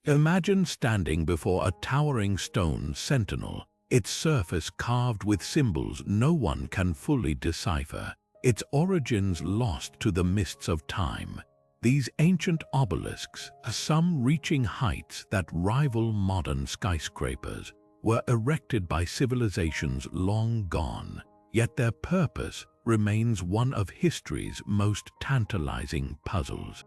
Imagine standing before a towering stone sentinel, its surface carved with symbols no one can fully decipher, its origins lost to the mists of time. These ancient obelisks, some reaching heights that rival modern skyscrapers, were erected by civilizations long gone, yet their purpose remains one of history's most tantalizing puzzles.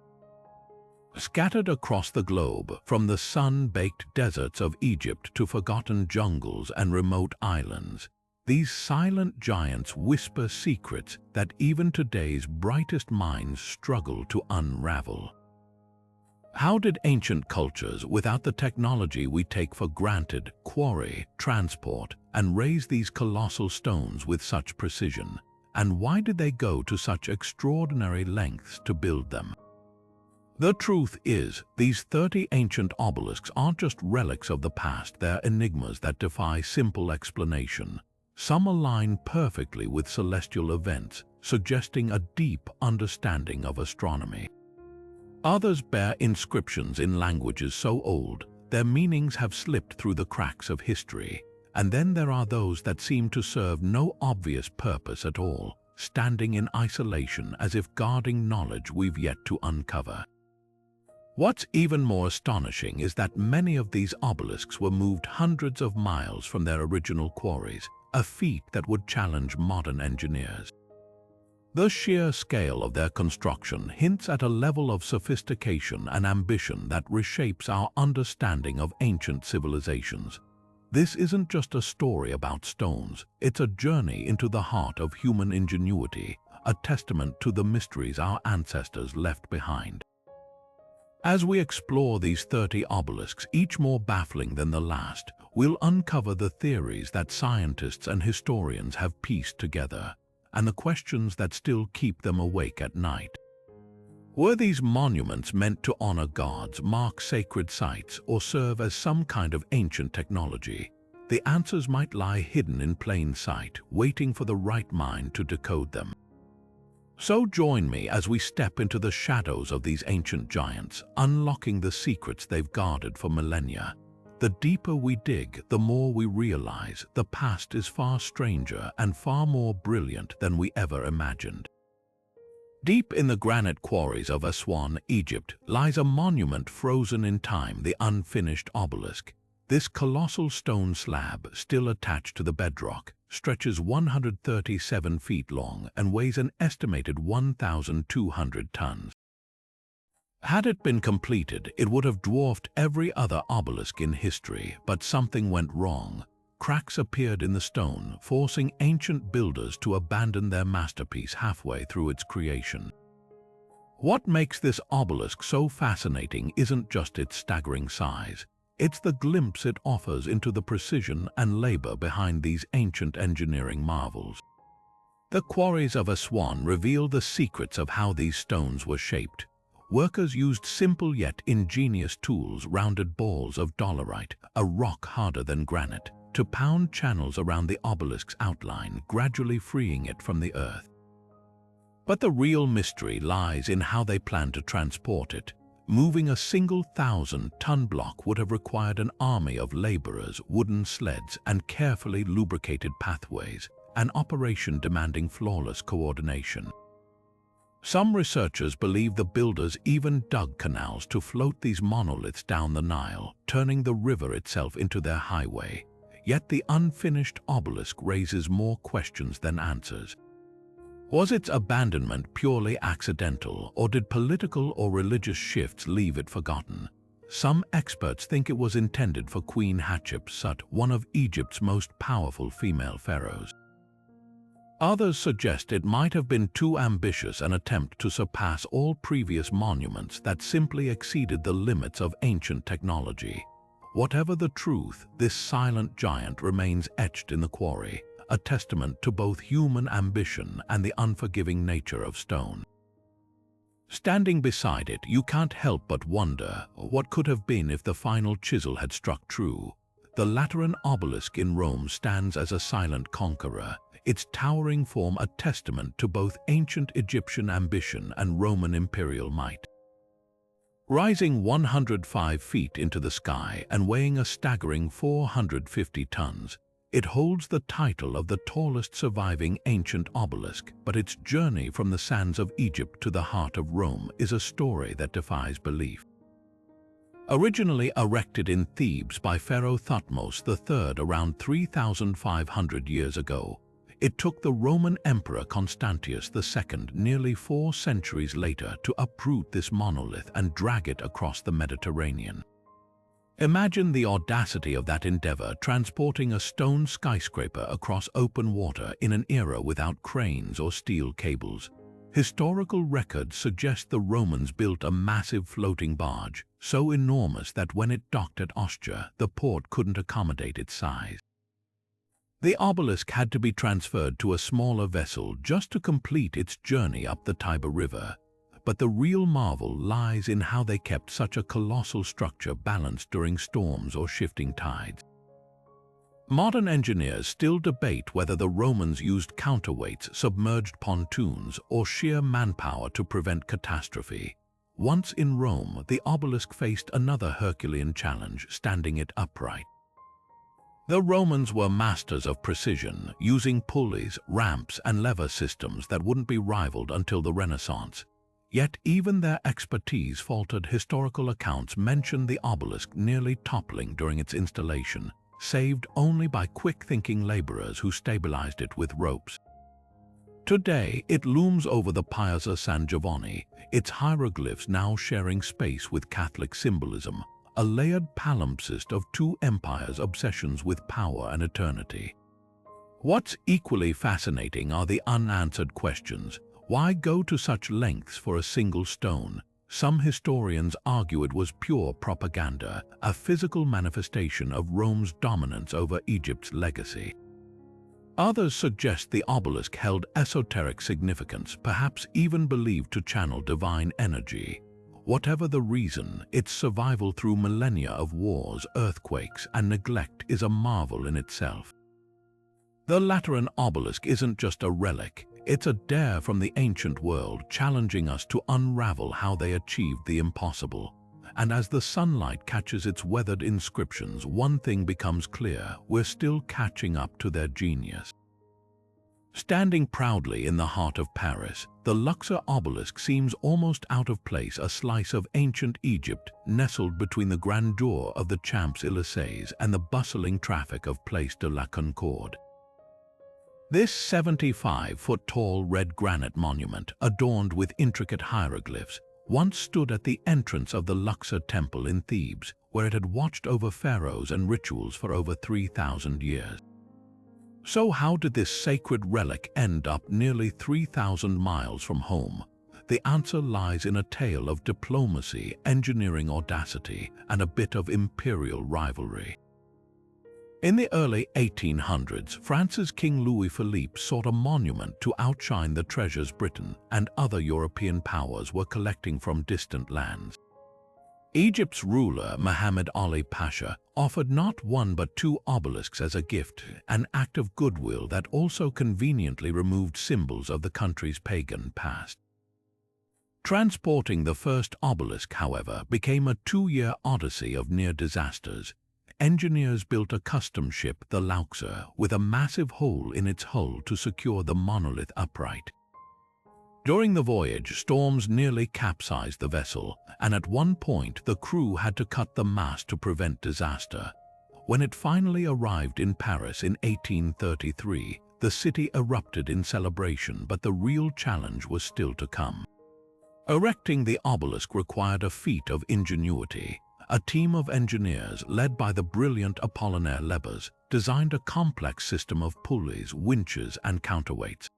Scattered across the globe, from the sun-baked deserts of Egypt to forgotten jungles and remote islands, these silent giants whisper secrets that even today's brightest minds struggle to unravel. How did ancient cultures, without the technology we take for granted, quarry, transport, and raise these colossal stones with such precision? And why did they go to such extraordinary lengths to build them? The truth is, these 30 ancient obelisks aren't just relics of the past, they're enigmas that defy simple explanation. Some align perfectly with celestial events, suggesting a deep understanding of astronomy. Others bear inscriptions in languages so old, their meanings have slipped through the cracks of history. And then there are those that seem to serve no obvious purpose at all, standing in isolation as if guarding knowledge we've yet to uncover. What's even more astonishing is that many of these obelisks were moved hundreds of miles from their original quarries, a feat that would challenge modern engineers. The sheer scale of their construction hints at a level of sophistication and ambition that reshapes our understanding of ancient civilizations. This isn't just a story about stones, it's a journey into the heart of human ingenuity, a testament to the mysteries our ancestors left behind. As we explore these 30 obelisks, each more baffling than the last, we'll uncover the theories that scientists and historians have pieced together, and the questions that still keep them awake at night. Were these monuments meant to honor gods, mark sacred sites, or serve as some kind of ancient technology? The answers might lie hidden in plain sight, waiting for the right mind to decode them. So join me as we step into the shadows of these ancient giants, unlocking the secrets they've guarded for millennia. The deeper we dig, the more we realize the past is far stranger and far more brilliant than we ever imagined. Deep in the granite quarries of Aswan, Egypt, lies a monument frozen in time, the Unfinished Obelisk. This colossal stone slab, still attached to the bedrock, stretches 137 feet long and weighs an estimated 1,200 tons. Had it been completed, it would have dwarfed every other obelisk in history, but something went wrong. Cracks appeared in the stone, forcing ancient builders to abandon their masterpiece halfway through its creation. What makes this obelisk so fascinating isn't just its staggering size. It's the glimpse it offers into the precision and labor behind these ancient engineering marvels. The quarries of Aswan reveal the secrets of how these stones were shaped. Workers used simple yet ingenious tools, rounded balls of dolerite, a rock harder than granite, to pound channels around the obelisk's outline, gradually freeing it from the earth. But the real mystery lies in how they planned to transport it. Moving a single 1,000-ton block would have required an army of laborers, wooden sleds, and carefully lubricated pathways, an operation demanding flawless coordination. Some researchers believe the builders even dug canals to float these monoliths down the Nile, turning the river itself into their highway. Yet the unfinished obelisk raises more questions than answers. Was its abandonment purely accidental, or did political or religious shifts leave it forgotten? Some experts think it was intended for Queen Hatshepsut, one of Egypt's most powerful female pharaohs. Others suggest it might have been too ambitious an attempt to surpass all previous monuments that simply exceeded the limits of ancient technology. Whatever the truth, this silent giant remains etched in the quarry, a testament to both human ambition and the unforgiving nature of stone. Standing beside it, you can't help but wonder what could have been if the final chisel had struck true. The Lateran Obelisk in Rome stands as a silent conqueror, its towering form a testament to both ancient Egyptian ambition and Roman imperial might. Rising 105 feet into the sky and weighing a staggering 450 tons, it holds the title of the tallest surviving ancient obelisk, but its journey from the sands of Egypt to the heart of Rome is a story that defies belief. Originally erected in Thebes by Pharaoh Thutmose III around 3,500 years ago, it took the Roman Emperor Constantius II nearly 4 centuries later to uproot this monolith and drag it across the Mediterranean. Imagine the audacity of that endeavor, transporting a stone skyscraper across open water in an era without cranes or steel cables. Historical records suggest the Romans built a massive floating barge, so enormous that when it docked at Ostia, the port couldn't accommodate its size. The obelisk had to be transferred to a smaller vessel just to complete its journey up the Tiber River, but the real marvel lies in how they kept such a colossal structure balanced during storms or shifting tides. Modern engineers still debate whether the Romans used counterweights, submerged pontoons, or sheer manpower to prevent catastrophe. Once in Rome, the obelisk faced another Herculean challenge, standing it upright. The Romans were masters of precision, using pulleys, ramps, and lever systems that wouldn't be rivaled until the Renaissance. Yet even their expertise faltered. Historical accounts mention the obelisk nearly toppling during its installation, saved only by quick-thinking laborers who stabilized it with ropes. Today, it looms over the Piazza San Giovanni, its hieroglyphs now sharing space with Catholic symbolism, a layered palimpsest of two empires' obsessions with power and eternity. What's equally fascinating are the unanswered questions. Why go to such lengths for a single stone? Some historians argue it was pure propaganda, a physical manifestation of Rome's dominance over Egypt's legacy. Others suggest the obelisk held esoteric significance, perhaps even believed to channel divine energy. Whatever the reason, its survival through millennia of wars, earthquakes, and neglect is a marvel in itself. The Lateran obelisk isn't just a relic, it's a dare from the ancient world, challenging us to unravel how they achieved the impossible. And as the sunlight catches its weathered inscriptions, one thing becomes clear: we're still catching up to their genius. Standing proudly in the heart of Paris, the Luxor obelisk seems almost out of place, a slice of ancient Egypt nestled between the grandeur of the Champs-Élysées and the bustling traffic of Place de la Concorde. This 75-foot-tall red granite monument, adorned with intricate hieroglyphs, once stood at the entrance of the Luxor temple in Thebes, where it had watched over pharaohs and rituals for over 3,000 years. So how did this sacred relic end up nearly 3,000 miles from home? The answer lies in a tale of diplomacy, engineering audacity, and a bit of imperial rivalry. In the early 1800s, France's King Louis Philippe sought a monument to outshine the treasures Britain and other European powers were collecting from distant lands. Egypt's ruler, Mohammed Ali Pasha, offered not one but 2 obelisks as a gift, an act of goodwill that also conveniently removed symbols of the country's pagan past. Transporting the first obelisk, however, became a 2-year odyssey of near disasters. Engineers built a custom ship, the Luxor, with a massive hole in its hull to secure the monolith upright. During the voyage, storms nearly capsized the vessel, and at one point the crew had to cut the mast to prevent disaster. When it finally arrived in Paris in 1833, the city erupted in celebration, but the real challenge was still to come. Erecting the obelisk required a feat of ingenuity. A team of engineers, led by the brilliant Apollinaire Lebas, designed a complex system of pulleys, winches, and counterweights.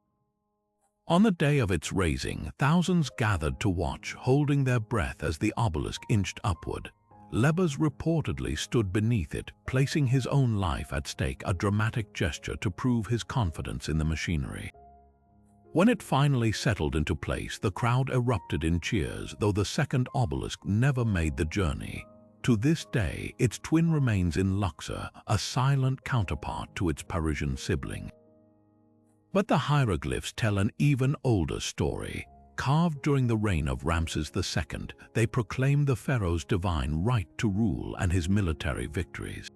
On the day of its raising, thousands gathered to watch, holding their breath as the obelisk inched upward. Lebas reportedly stood beneath it, placing his own life at stake, a dramatic gesture to prove his confidence in the machinery. When it finally settled into place, the crowd erupted in cheers, though the second obelisk never made the journey. To this day, its twin remains in Luxor, a silent counterpart to its Parisian sibling. But the hieroglyphs tell an even older story. Carved during the reign of Ramses II, they proclaim the pharaoh's divine right to rule and his military victories.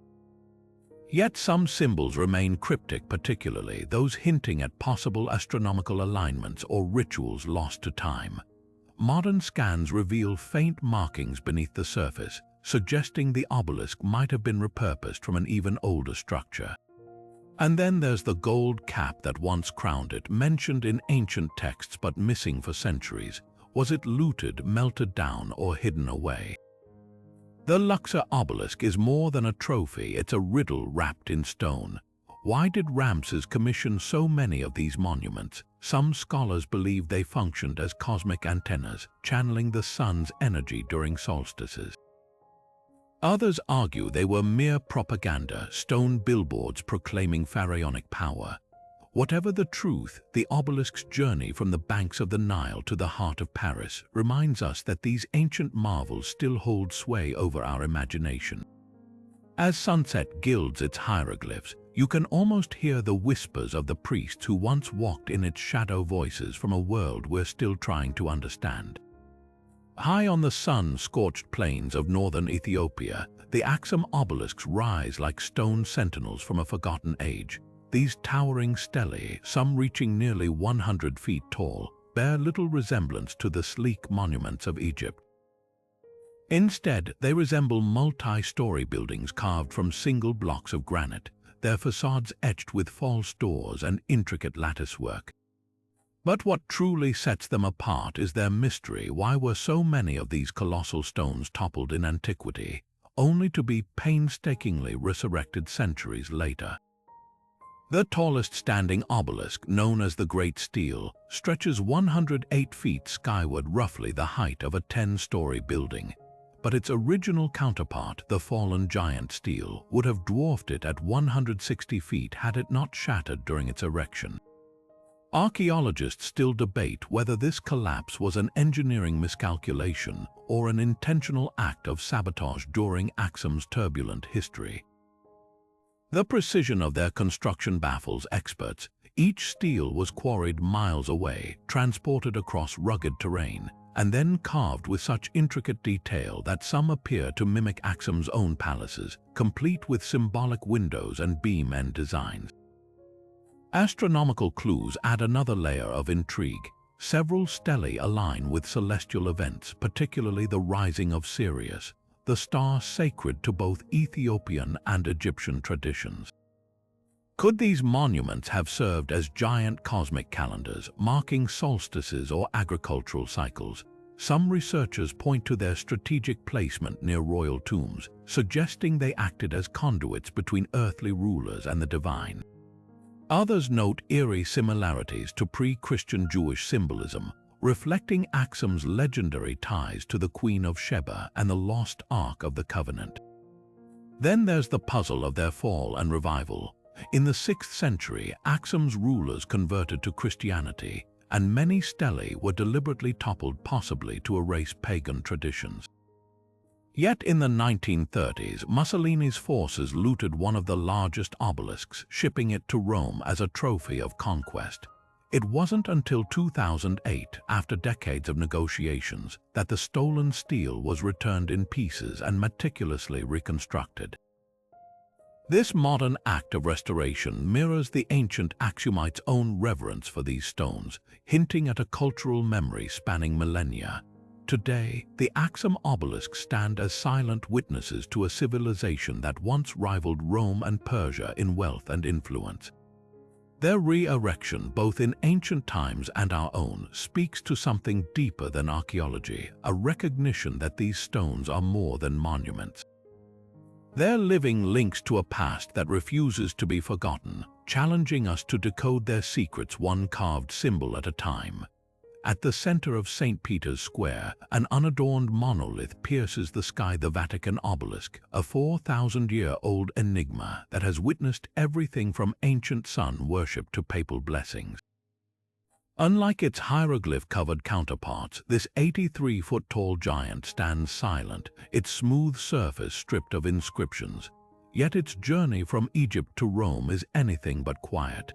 Yet some symbols remain cryptic, particularly those hinting at possible astronomical alignments or rituals lost to time. Modern scans reveal faint markings beneath the surface, suggesting the obelisk might have been repurposed from an even older structure. And then there's the gold cap that once crowned it, mentioned in ancient texts but missing for centuries. Was it looted, melted down, or hidden away? The Luxor obelisk is more than a trophy, it's a riddle wrapped in stone. Why did Ramses commission so many of these monuments? Some scholars believe they functioned as cosmic antennas, channeling the sun's energy during solstices. Others argue they were mere propaganda, stone billboards proclaiming pharaonic power. Whatever the truth, the obelisk's journey from the banks of the Nile to the heart of Paris reminds us that these ancient marvels still hold sway over our imagination. As sunset gilds its hieroglyphs, you can almost hear the whispers of the priests who once walked in its shadow, voices from a world we're still trying to understand. High on the sun-scorched plains of northern Ethiopia, the Axum obelisks rise like stone sentinels from a forgotten age. These towering stelae, some reaching nearly 100 feet tall, bear little resemblance to the sleek monuments of Egypt. Instead, they resemble multi-story buildings carved from single blocks of granite, their facades etched with false doors and intricate latticework. But what truly sets them apart is their mystery. Why were so many of these colossal stones toppled in antiquity, only to be painstakingly resurrected centuries later? The tallest standing obelisk, known as the Great Stele, stretches 108 feet skyward, roughly the height of a 10-story building. But its original counterpart, the fallen giant stele, would have dwarfed it at 160 feet had it not shattered during its erection. Archaeologists still debate whether this collapse was an engineering miscalculation or an intentional act of sabotage during Axum's turbulent history. The precision of their construction baffles experts. Each stele was quarried miles away, transported across rugged terrain, and then carved with such intricate detail that some appear to mimic Axum's own palaces, complete with symbolic windows and beam end designs. Astronomical clues add another layer of intrigue. Several stelae align with celestial events, particularly the rising of Sirius, the star sacred to both Ethiopian and Egyptian traditions. Could these monuments have served as giant cosmic calendars, marking solstices or agricultural cycles? Some researchers point to their strategic placement near royal tombs, suggesting they acted as conduits between earthly rulers and the divine. Others note eerie similarities to pre-Christian Jewish symbolism, reflecting Axum's legendary ties to the Queen of Sheba and the lost Ark of the Covenant. Then there's the puzzle of their fall and revival. In the 6th century, Axum's rulers converted to Christianity, and many stelae were deliberately toppled, possibly to erase pagan traditions. Yet in the 1930s, Mussolini's forces looted one of the largest obelisks, shipping it to Rome as a trophy of conquest. It wasn't until 2008, after decades of negotiations, that the stolen stele was returned in pieces and meticulously reconstructed. This modern act of restoration mirrors the ancient Axumites' own reverence for these stones, hinting at a cultural memory spanning millennia. Today, the Axum obelisks stand as silent witnesses to a civilization that once rivaled Rome and Persia in wealth and influence. Their re-erection, both in ancient times and our own, speaks to something deeper than archaeology, a recognition that these stones are more than monuments. They're living links to a past that refuses to be forgotten, challenging us to decode their secrets one carved symbol at a time. At the center of St. Peter's Square, an unadorned monolith pierces the sky, the Vatican Obelisk, a 4,000-year-old enigma that has witnessed everything from ancient sun worship to papal blessings. Unlike its hieroglyph-covered counterparts, this 83-foot-tall giant stands silent, its smooth surface stripped of inscriptions. Yet its journey from Egypt to Rome is anything but quiet.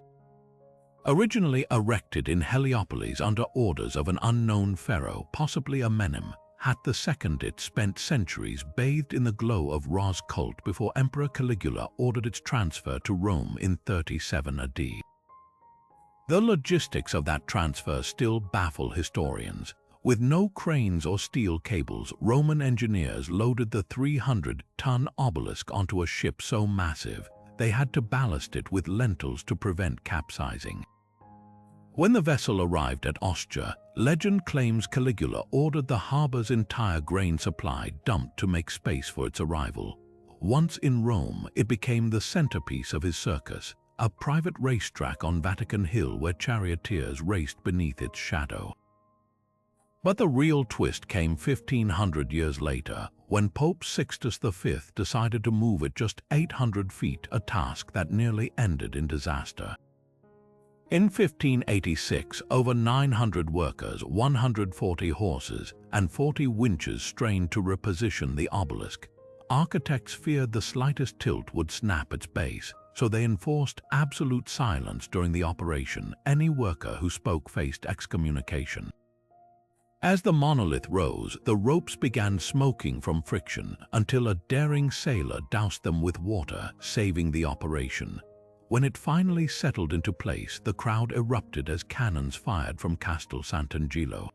Originally erected in Heliopolis under orders of an unknown pharaoh, possibly Amenem, Hat II, it spent centuries bathed in the glow of Ra's cult before Emperor Caligula ordered its transfer to Rome in 37 AD. The logistics of that transfer still baffle historians. With no cranes or steel cables, Roman engineers loaded the 300-ton obelisk onto a ship so massive they had to ballast it with lentils to prevent capsizing. When the vessel arrived at Ostia, legend claims Caligula ordered the harbor's entire grain supply dumped to make space for its arrival. Once in Rome, it became the centerpiece of his circus, a private racetrack on Vatican Hill where charioteers raced beneath its shadow. But the real twist came 1,500 years later, when Pope Sixtus V decided to move it just 800 feet, a task that nearly ended in disaster. In 1586, over 900 workers, 140 horses, and 40 winches strained to reposition the obelisk. Architects feared the slightest tilt would snap its base, so they enforced absolute silence during the operation. Any worker who spoke faced excommunication. As the monolith rose, the ropes began smoking from friction until a daring sailor doused them with water, saving the operation. When it finally settled into place, the crowd erupted as cannons fired from Castel Sant'Angelo.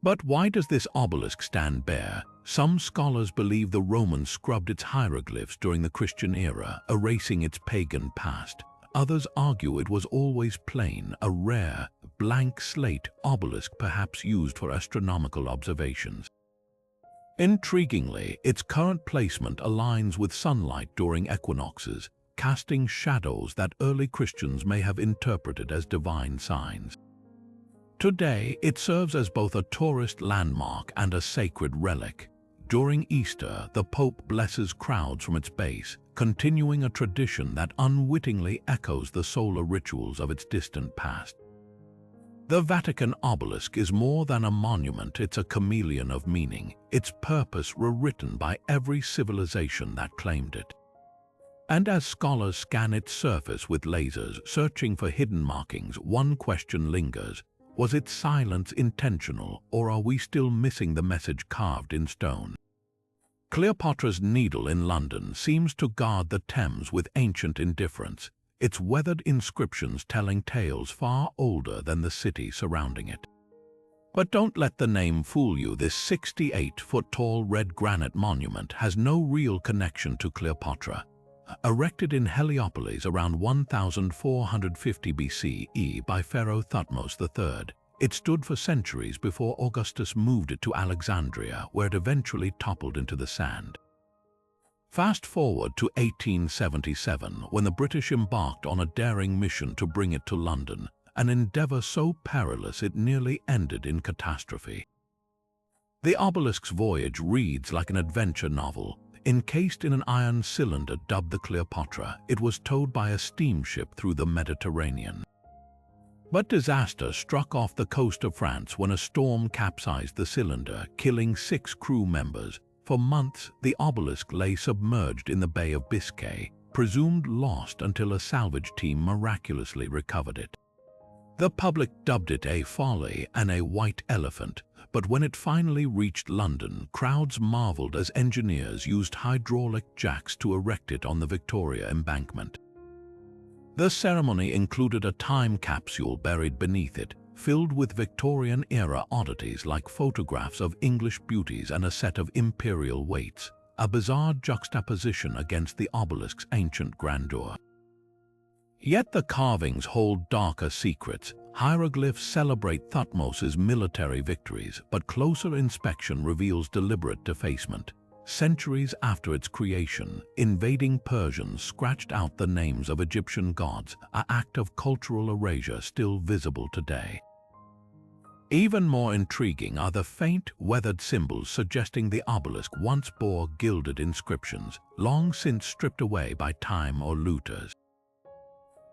But why does this obelisk stand bare? Some scholars believe the Romans scrubbed its hieroglyphs during the Christian era, erasing its pagan past. Others argue it was always plain, a rare, blank slate obelisk perhaps used for astronomical observations. Intriguingly, its current placement aligns with sunlight during equinoxes, casting shadows that early Christians may have interpreted as divine signs. Today, it serves as both a tourist landmark and a sacred relic. During Easter, the Pope blesses crowds from its base, continuing a tradition that unwittingly echoes the solar rituals of its distant past. The Vatican obelisk is more than a monument, it's a chameleon of meaning, its purpose rewritten by every civilization that claimed it. And as scholars scan its surface with lasers, searching for hidden markings, one question lingers. Was its silence intentional, or are we still missing the message carved in stone? Cleopatra's Needle in London seems to guard the Thames with ancient indifference, its weathered inscriptions telling tales far older than the city surrounding it. But don't let the name fool you. This 68-foot-tall red granite monument has no real connection to Cleopatra. Erected in Heliopolis around 1450 BCE by Pharaoh Thutmose III, it stood for centuries before Augustus moved it to Alexandria, where it eventually toppled into the sand. Fast forward to 1877, when the British embarked on a daring mission to bring it to London, an endeavor so perilous it nearly ended in catastrophe. The obelisk's voyage reads like an adventure novel. Encased in an iron cylinder dubbed the Cleopatra, it was towed by a steamship through the Mediterranean. But disaster struck off the coast of France when a storm capsized the cylinder, killing 6 crew members. For months, the obelisk lay submerged in the Bay of Biscay, presumed lost until a salvage team miraculously recovered it. The public dubbed it a folly and a white elephant, but when it finally reached London, crowds marveled as engineers used hydraulic jacks to erect it on the Victoria Embankment. The ceremony included a time capsule buried beneath it, filled with Victorian-era oddities like photographs of English beauties and a set of imperial weights, a bizarre juxtaposition against the obelisk's ancient grandeur. Yet the carvings hold darker secrets. Hieroglyphs celebrate Thutmose's military victories, but closer inspection reveals deliberate defacement. Centuries after its creation, invading Persians scratched out the names of Egyptian gods, an act of cultural erasure still visible today. Even more intriguing are the faint, weathered symbols suggesting the obelisk once bore gilded inscriptions, long since stripped away by time or looters.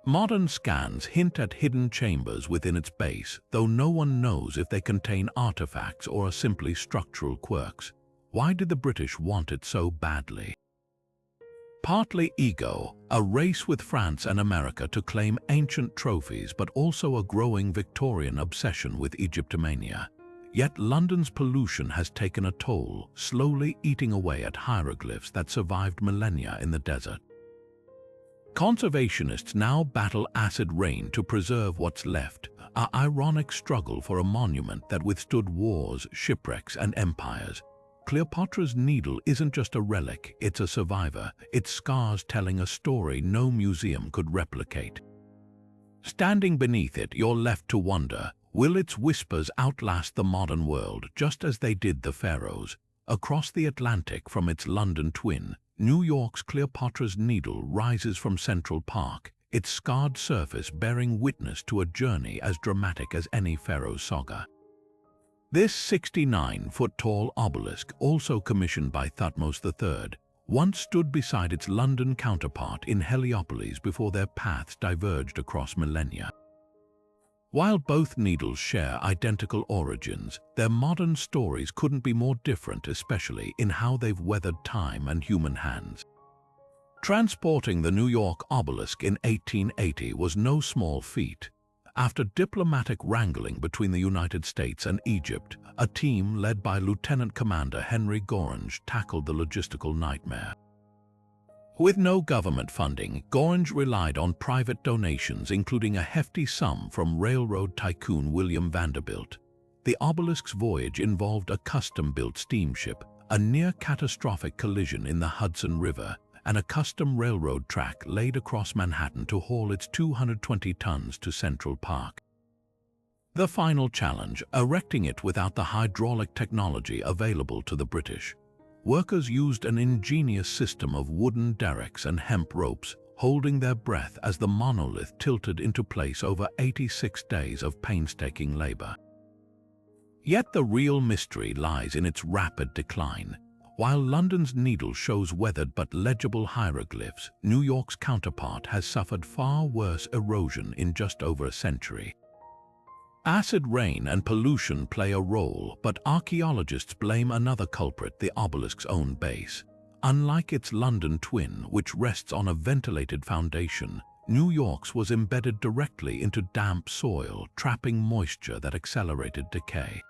Modern scans hint at hidden chambers within its base, though no one knows if they contain artifacts or are simply structural quirks. Why did the British want it so badly? Partly ego, a race with France and America to claim ancient trophies, but also a growing Victorian obsession with Egyptomania. Yet London's pollution has taken a toll, slowly eating away at hieroglyphs that survived millennia in the desert. Conservationists now battle acid rain to preserve what's left, an ironic struggle for a monument that withstood wars, shipwrecks, and empires. Cleopatra's Needle isn't just a relic, it's a survivor, its scars telling a story no museum could replicate. Standing beneath it, you're left to wonder, will its whispers outlast the modern world just as they did the pharaohs? Across the Atlantic from its London twin, New York's Cleopatra's Needle rises from Central Park, its scarred surface bearing witness to a journey as dramatic as any pharaoh's saga. This 69-foot-tall obelisk, also commissioned by Thutmose III, once stood beside its London counterpart in Heliopolis before their paths diverged across millennia. While both needles share identical origins, their modern stories couldn't be more different, especially in how they've weathered time and human hands. Transporting the New York obelisk in 1880 was no small feat. After diplomatic wrangling between the United States and Egypt, a team led by Lieutenant Commander Henry Gorringe tackled the logistical nightmare. With no government funding, Gorringe relied on private donations, including a hefty sum from railroad tycoon William Vanderbilt. The obelisk's voyage involved a custom-built steamship, a near-catastrophic collision in the Hudson River, and a custom railroad track laid across Manhattan to haul its 220 tons to Central Park. The final challenge, erecting it without the hydraulic technology available to the British. Workers used an ingenious system of wooden derricks and hemp ropes, holding their breath as the monolith tilted into place over 86 days of painstaking labor. Yet the real mystery lies in its rapid decline. While London's Needle shows weathered but legible hieroglyphs, New York's counterpart has suffered far worse erosion in just over a century. Acid rain and pollution play a role, but archaeologists blame another culprit, the obelisk's own base. Unlike its London twin, which rests on a ventilated foundation, New York's was embedded directly into damp soil, trapping moisture that accelerated decay.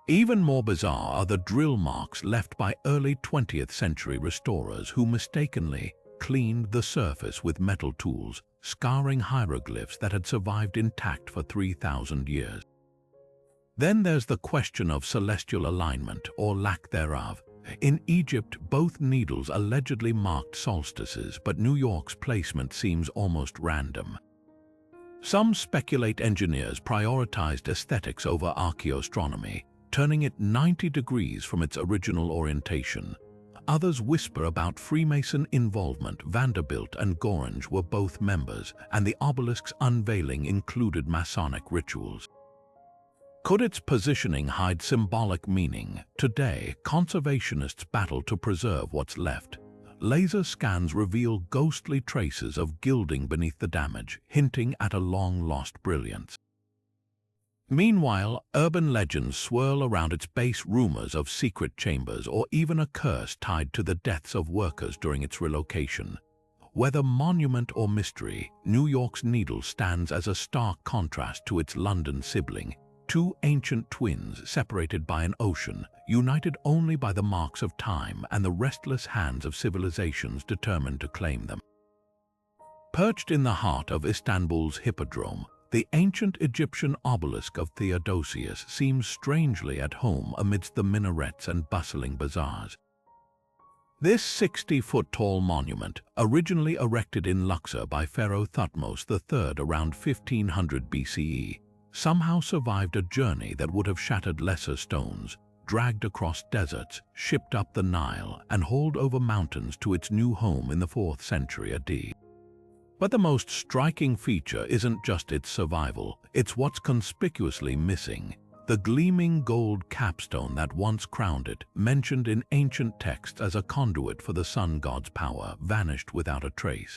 Even more bizarre are the drill marks left by early 20th century restorers who mistakenly cleaned the surface with metal tools, scarring hieroglyphs that had survived intact for 3,000 years. Then there's the question of celestial alignment, or lack thereof. In Egypt, both needles allegedly marked solstices, but New York's placement seems almost random. Some speculate engineers prioritized aesthetics over archaeoastronomy, turning it 90 degrees from its original orientation. Others whisper about Freemason involvement. Vanderbilt and Gorringe were both members, and the obelisk's unveiling included Masonic rituals. Could its positioning hide symbolic meaning? Today, conservationists battle to preserve what's left. Laser scans reveal ghostly traces of gilding beneath the damage, hinting at a long-lost brilliance. Meanwhile, urban legends swirl around its base, rumors of secret chambers or even a curse tied to the deaths of workers during its relocation. Whether monument or mystery, New York's Needle stands as a stark contrast to its London sibling, two ancient twins separated by an ocean, united only by the marks of time and the restless hands of civilizations determined to claim them. Perched in the heart of Istanbul's Hippodrome, the ancient Egyptian obelisk of Theodosius seems strangely at home amidst the minarets and bustling bazaars. This 60-foot-tall monument, originally erected in Luxor by Pharaoh Thutmose III around 1500 BCE, somehow survived a journey that would have shattered lesser stones, dragged across deserts, shipped up the Nile, and hauled over mountains to its new home in the 4th century AD. But the most striking feature isn't just its survival, it's what's conspicuously missing. The gleaming gold capstone that once crowned it, mentioned in ancient texts as a conduit for the sun god's power, vanished without a trace.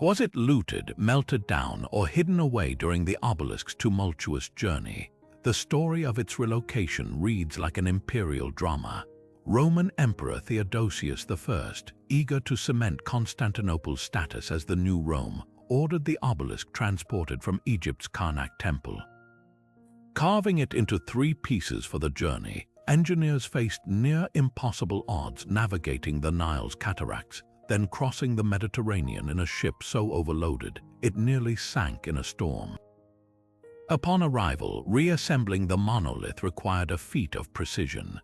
Was it looted, melted down, or hidden away during the obelisk's tumultuous journey? The story of its relocation reads like an imperial drama. Roman Emperor Theodosius I, eager to cement Constantinople's status as the new Rome, ordered the obelisk transported from Egypt's Karnak temple. Carving it into 3 pieces for the journey, engineers faced near-impossible odds navigating the Nile's cataracts, then crossing the Mediterranean in a ship so overloaded it nearly sank in a storm. Upon arrival, reassembling the monolith required a feat of precision.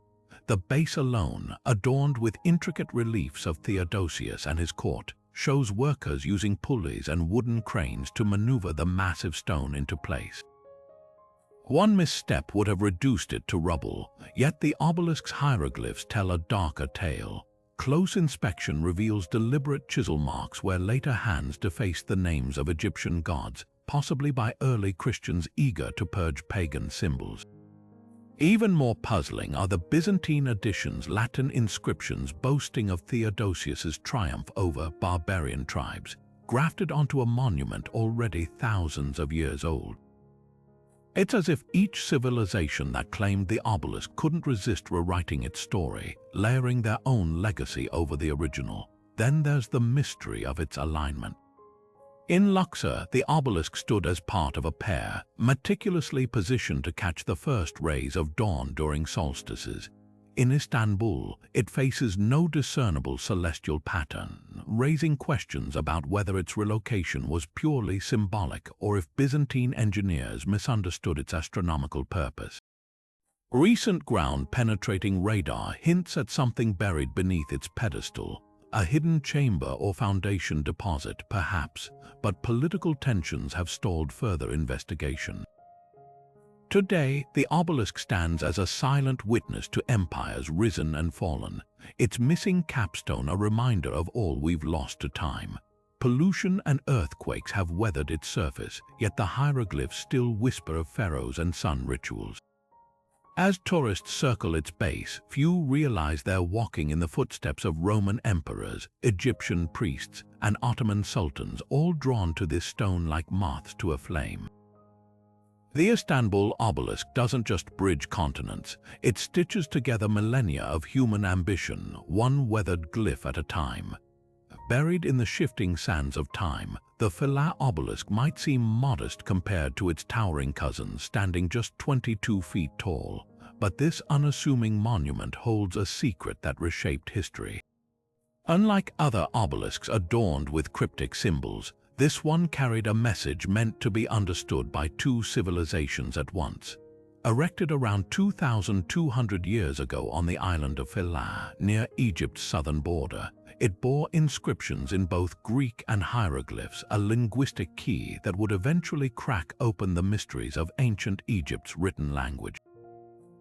The base alone, adorned with intricate reliefs of Theodosius and his court, shows workers using pulleys and wooden cranes to maneuver the massive stone into place. One misstep would have reduced it to rubble, yet the obelisk's hieroglyphs tell a darker tale. Close inspection reveals deliberate chisel marks where later hands defaced the names of Egyptian gods, possibly by early Christians eager to purge pagan symbols. Even more puzzling are the Byzantine additions, Latin inscriptions boasting of Theodosius's triumph over barbarian tribes, grafted onto a monument already thousands of years old. It's as if each civilization that claimed the obelisk couldn't resist rewriting its story, layering their own legacy over the original. Then there's the mystery of its alignment. In Luxor, the obelisk stood as part of a pair, meticulously positioned to catch the first rays of dawn during solstices. In Istanbul, it faces no discernible celestial pattern, raising questions about whether its relocation was purely symbolic or if Byzantine engineers misunderstood its astronomical purpose. Recent ground-penetrating radar hints at something buried beneath its pedestal, a hidden chamber or foundation deposit, perhaps, but political tensions have stalled further investigation. Today, the obelisk stands as a silent witness to empires risen and fallen, its missing capstone a reminder of all we've lost to time. Pollution and earthquakes have weathered its surface, yet the hieroglyphs still whisper of pharaohs and sun rituals. As tourists circle its base, few realize they're walking in the footsteps of Roman emperors, Egyptian priests, and Ottoman sultans, all drawn to this stone like moths to a flame. The Istanbul obelisk doesn't just bridge continents, it stitches together millennia of human ambition, one weathered glyph at a time. Buried in the shifting sands of time, the Feats obelisk might seem modest compared to its towering cousins standing just 22 feet tall, but this unassuming monument holds a secret that reshaped history. Unlike other obelisks adorned with cryptic symbols, this one carried a message meant to be understood by 2 civilizations at once. Erected around 2,200 years ago on the island of Feats, near Egypt's southern border, it bore inscriptions in both Greek and hieroglyphs, a linguistic key that would eventually crack open the mysteries of ancient Egypt's written language.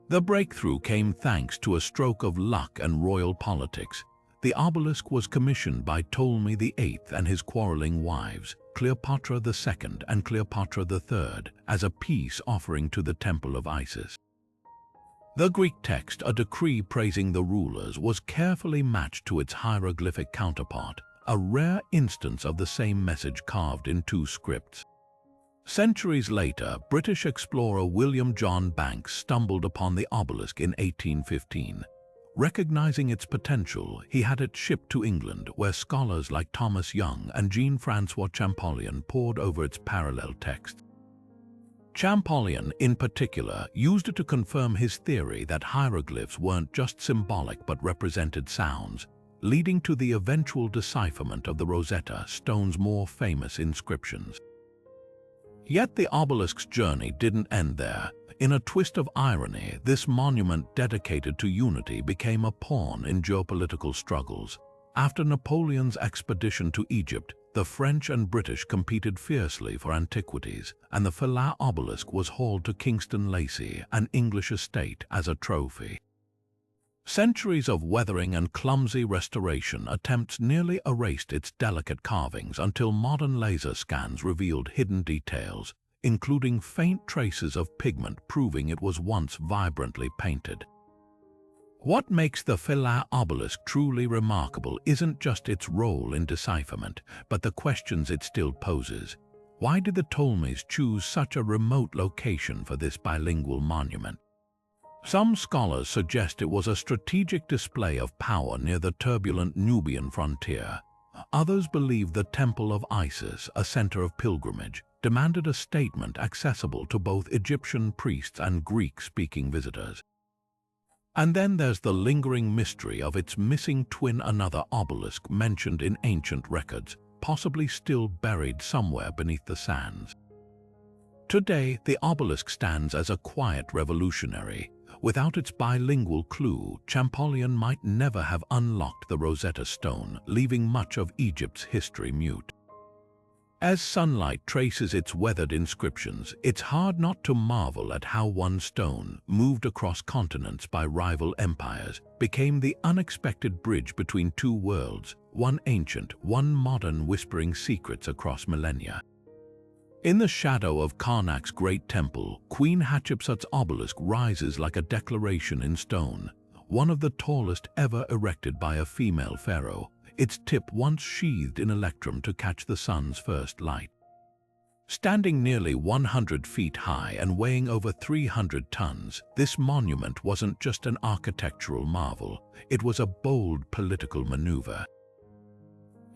The breakthrough came thanks to a stroke of luck and royal politics. The obelisk was commissioned by Ptolemy VIII and his quarreling wives, Cleopatra II and Cleopatra III, as a peace offering to the temple of Isis. The Greek text, a decree praising the rulers, was carefully matched to its hieroglyphic counterpart, a rare instance of the same message carved in 2 scripts. Centuries later, British explorer William John Banks stumbled upon the obelisk in 1815. Recognizing its potential, he had it shipped to England, where scholars like Thomas Young and Jean-François Champollion pored over its parallel text. Champollion, in particular, used it to confirm his theory that hieroglyphs weren't just symbolic but represented sounds, leading to the eventual decipherment of the Rosetta Stone's more famous inscriptions. Yet the obelisk's journey didn't end there. In a twist of irony, this monument dedicated to unity became a pawn in geopolitical struggles. After Napoleon's expedition to Egypt, the French and British competed fiercely for antiquities, and the Feats obelisk was hauled to Kingston Lacy, an English estate, as a trophy. Centuries of weathering and clumsy restoration attempts nearly erased its delicate carvings until modern laser scans revealed hidden details, including faint traces of pigment proving it was once vibrantly painted. What makes the Feats obelisk truly remarkable isn't just its role in decipherment, but the questions it still poses. Why did the Ptolemies choose such a remote location for this bilingual monument? Some scholars suggest it was a strategic display of power near the turbulent Nubian frontier. Others believe the Temple of Isis, a center of pilgrimage, demanded a statement accessible to both Egyptian priests and Greek-speaking visitors. And then there's the lingering mystery of its missing twin, another obelisk mentioned in ancient records, possibly still buried somewhere beneath the sands. Today, the obelisk stands as a quiet revolutionary. Without its bilingual clue, Champollion might never have unlocked the Rosetta Stone, leaving much of Egypt's history mute. As sunlight traces its weathered inscriptions, it's hard not to marvel at how one stone, moved across continents by rival empires, became the unexpected bridge between two worlds, one ancient, one modern, whispering secrets across millennia. In the shadow of Karnak's great temple, Queen Hatshepsut's obelisk rises like a declaration in stone, one of the tallest ever erected by a female pharaoh, its tip once sheathed in electrum to catch the sun's first light. Standing nearly 100 feet high and weighing over 300 tons, this monument wasn't just an architectural marvel, it was a bold political maneuver.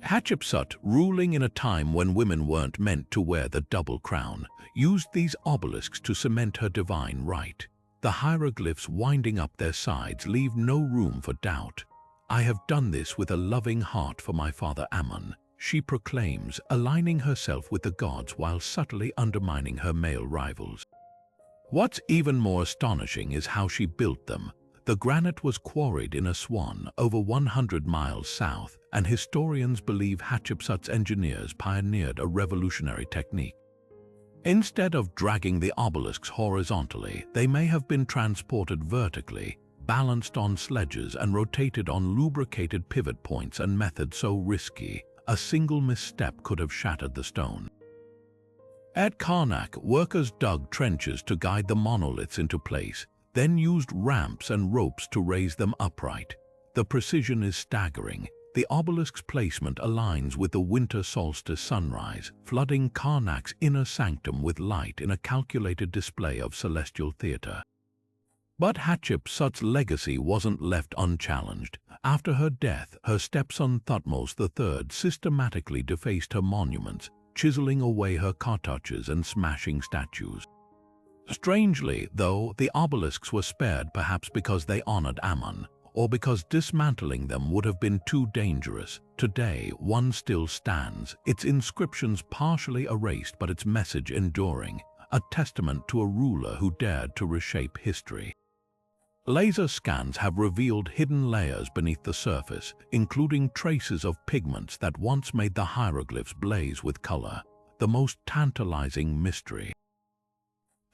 Hatshepsut, ruling in a time when women weren't meant to wear the double crown, used these obelisks to cement her divine right. The hieroglyphs winding up their sides leave no room for doubt. "I have done this with a loving heart for my father Ammon," she proclaims, aligning herself with the gods while subtly undermining her male rivals. What's even more astonishing is how she built them. The granite was quarried in Aswan, over 100 miles south, and historians believe Hatshepsut's engineers pioneered a revolutionary technique. Instead of dragging the obelisks horizontally, they may have been transported vertically, balanced on sledges and rotated on lubricated pivot points, and method so risky, a single misstep could have shattered the stone. At Karnak, workers dug trenches to guide the monoliths into place, then used ramps and ropes to raise them upright. The precision is staggering. The obelisk's placement aligns with the winter solstice sunrise, flooding Karnak's inner sanctum with light in a calculated display of celestial theater. But Hatshepsut's legacy wasn't left unchallenged. After her death, her stepson Thutmose III systematically defaced her monuments, chiseling away her cartouches and smashing statues. Strangely, though, the obelisks were spared, perhaps because they honored Ammon, or because dismantling them would have been too dangerous. Today, one still stands, its inscriptions partially erased but its message enduring, a testament to a ruler who dared to reshape history. Laser scans have revealed hidden layers beneath the surface, including traces of pigments that once made the hieroglyphs blaze with color, the most tantalizing mystery.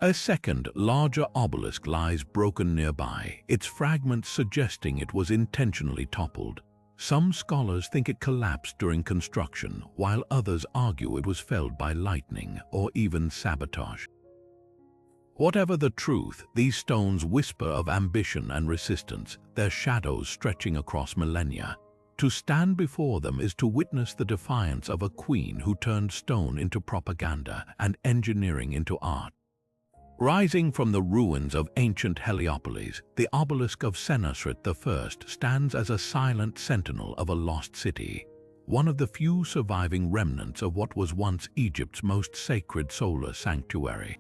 A second, larger obelisk lies broken nearby, its fragments suggesting it was intentionally toppled. Some scholars think it collapsed during construction, while others argue it was felled by lightning or even sabotage. Whatever the truth, these stones whisper of ambition and resistance, their shadows stretching across millennia. To stand before them is to witness the defiance of a queen who turned stone into propaganda and engineering into art. Rising from the ruins of ancient Heliopolis, the obelisk of Senusret I stands as a silent sentinel of a lost city, one of the few surviving remnants of what was once Egypt's most sacred solar sanctuary.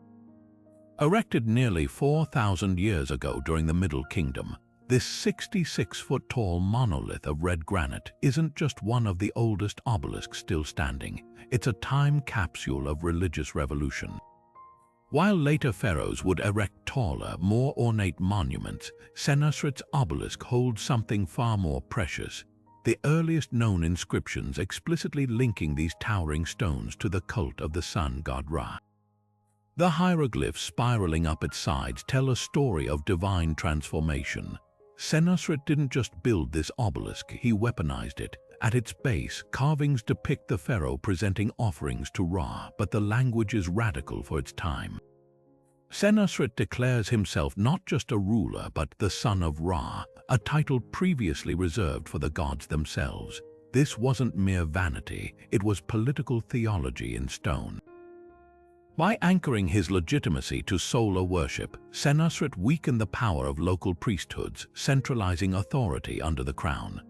Erected nearly 4,000 years ago during the Middle Kingdom, this 66-foot-tall monolith of red granite isn't just one of the oldest obelisks still standing, it's a time capsule of religious revolution. While later pharaohs would erect taller, more ornate monuments, Senusret's obelisk holds something far more precious, the earliest known inscriptions explicitly linking these towering stones to the cult of the sun god Ra. The hieroglyphs spiraling up its sides tell a story of divine transformation. Senusret didn't just build this obelisk, he weaponized it. At its base, carvings depict the pharaoh presenting offerings to Ra, but the language is radical for its time. Senusret declares himself not just a ruler but the son of Ra, a title previously reserved for the gods themselves. This wasn't mere vanity, it was political theology in stone. By anchoring his legitimacy to solar worship, Senusret weakened the power of local priesthoods, centralizing authority under the crown.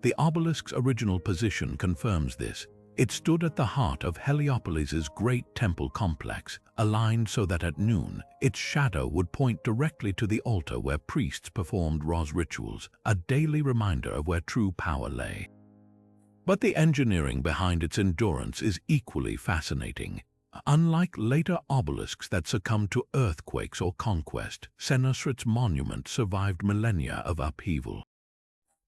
The obelisk's original position confirms this. It stood at the heart of Heliopolis's great temple complex, aligned so that at noon, its shadow would point directly to the altar where priests performed Ra's rituals, a daily reminder of where true power lay. But the engineering behind its endurance is equally fascinating. Unlike later obelisks that succumbed to earthquakes or conquest, Senusret's monument survived millennia of upheaval.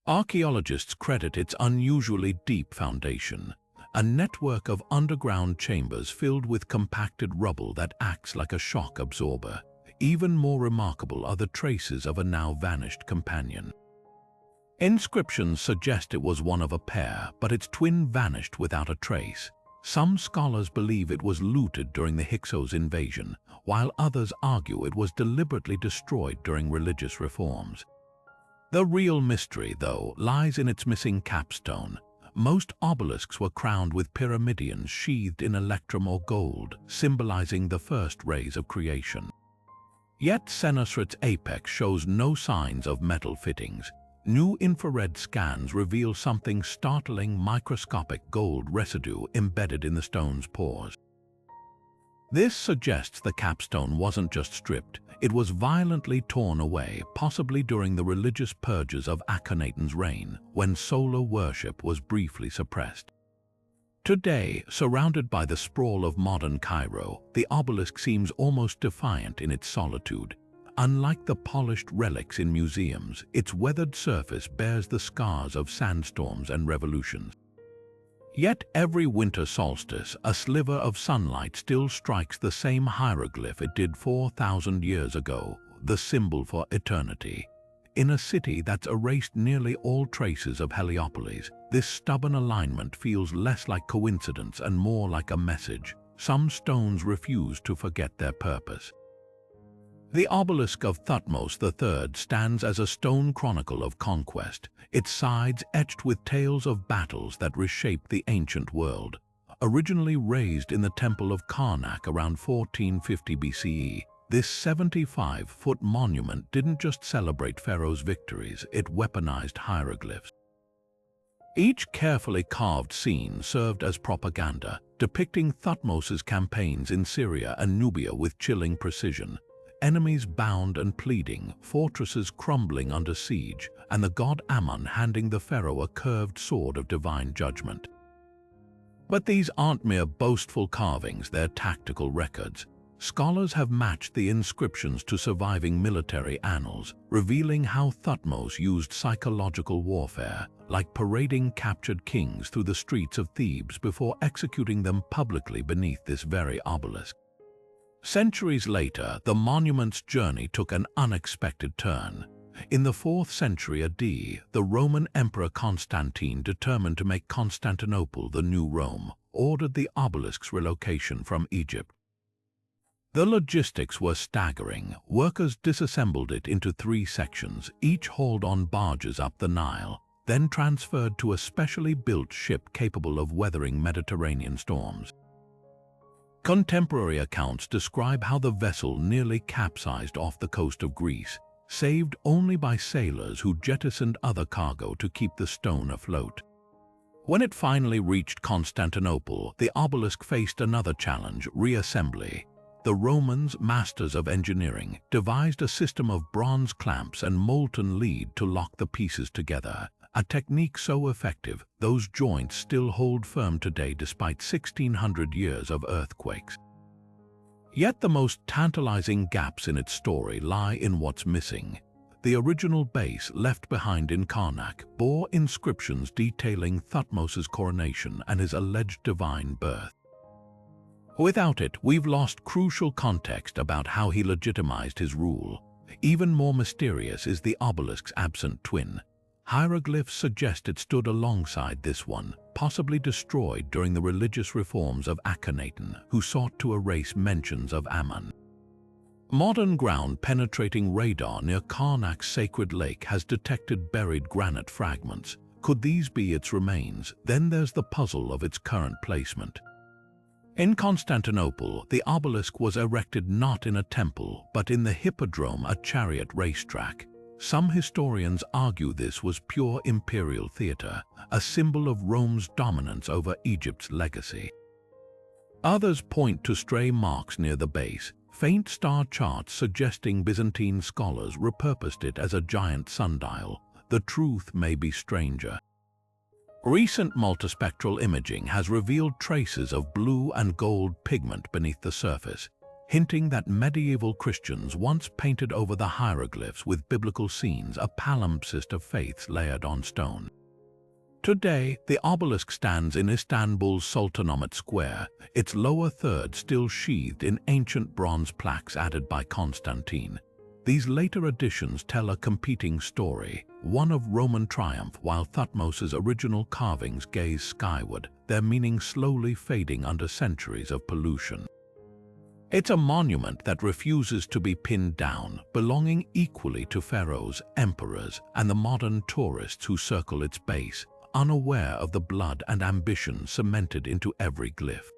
Archaeologists credit its unusually deep foundation, a network of underground chambers filled with compacted rubble that acts like a shock absorber. Even more remarkable are the traces of a now vanished companion. Inscriptions suggest it was one of a pair, but its twin vanished without a trace. Some scholars believe it was looted during the Hyksos invasion, while others argue it was deliberately destroyed during religious reforms. The real mystery, though, lies in its missing capstone. Most obelisks were crowned with pyramidions sheathed in electrum or gold, symbolizing the first rays of creation. Yet Senusret's apex shows no signs of metal fittings. New infrared scans reveal something startling: microscopic gold residue embedded in the stone's pores. This suggests the capstone wasn't just stripped, it was violently torn away, possibly during the religious purges of Akhenaten's reign, when solar worship was briefly suppressed. Today, surrounded by the sprawl of modern Cairo, the obelisk seems almost defiant in its solitude. Unlike the polished relics in museums, its weathered surface bears the scars of sandstorms and revolutions. Yet every winter solstice, a sliver of sunlight still strikes the same hieroglyph it did 4,000 years ago, the symbol for eternity. In a city that's erased nearly all traces of Heliopolis, this stubborn alignment feels less like coincidence and more like a message. Some stones refuse to forget their purpose. The obelisk of Thutmose III stands as a stone chronicle of conquest, its sides etched with tales of battles that reshaped the ancient world. Originally raised in the temple of Karnak around 1450 BCE, this 75-foot monument didn't just celebrate Pharaoh's victories, it weaponized hieroglyphs. Each carefully carved scene served as propaganda, depicting Thutmose's campaigns in Syria and Nubia with chilling precision. Enemies bound and pleading, fortresses crumbling under siege, and the god Ammon handing the pharaoh a curved sword of divine judgment. But these aren't mere boastful carvings, they're tactical records. Scholars have matched the inscriptions to surviving military annals, revealing how Thutmose used psychological warfare, like parading captured kings through the streets of Thebes before executing them publicly beneath this very obelisk. Centuries later, the monument's journey took an unexpected turn. In the 4th century AD, the Roman Emperor Constantine, determined to make Constantinople the new Rome, ordered the obelisk's relocation from Egypt. The logistics were staggering. Workers disassembled it into 3 sections, each hauled on barges up the Nile, then transferred to a specially built ship capable of weathering Mediterranean storms. Contemporary accounts describe how the vessel nearly capsized off the coast of Greece, saved only by sailors who jettisoned other cargo to keep the stone afloat. When it finally reached Constantinople, the obelisk faced another challenge: reassembly. The Romans, masters of engineering, devised a system of bronze clamps and molten lead to lock the pieces together, a technique so effective those joints still hold firm today despite 1,600 years of earthquakes. Yet the most tantalizing gaps in its story lie in what's missing. The original base left behind in Karnak bore inscriptions detailing Thutmose's coronation and his alleged divine birth. Without it, we've lost crucial context about how he legitimized his rule. Even more mysterious is the obelisk's absent twin. Hieroglyphs suggest it stood alongside this one, possibly destroyed during the religious reforms of Akhenaten, who sought to erase mentions of Ammon. Modern ground-penetrating radar near Karnak's sacred lake has detected buried granite fragments. Could these be its remains? Then there's the puzzle of its current placement. In Constantinople, the obelisk was erected not in a temple, but in the hippodrome, a chariot racetrack. Some historians argue this was pure imperial theater, a symbol of Rome's dominance over Egypt's legacy. Others point to stray marks near the base, faint star charts suggesting Byzantine scholars repurposed it as a giant sundial. The truth may be stranger. Recent multispectral imaging has revealed traces of blue and gold pigment beneath the surface, hinting that medieval Christians once painted over the hieroglyphs with biblical scenes, a palimpsest of faiths layered on stone. Today, the obelisk stands in Istanbul's Sultanahmet Square, its lower third still sheathed in ancient bronze plaques added by Constantine. These later additions tell a competing story, one of Roman triumph, while Thutmose's original carvings gaze skyward, their meaning slowly fading under centuries of pollution. It's a monument that refuses to be pinned down, belonging equally to pharaohs, emperors, and the modern tourists who circle its base, unaware of the blood and ambition cemented into every glyph.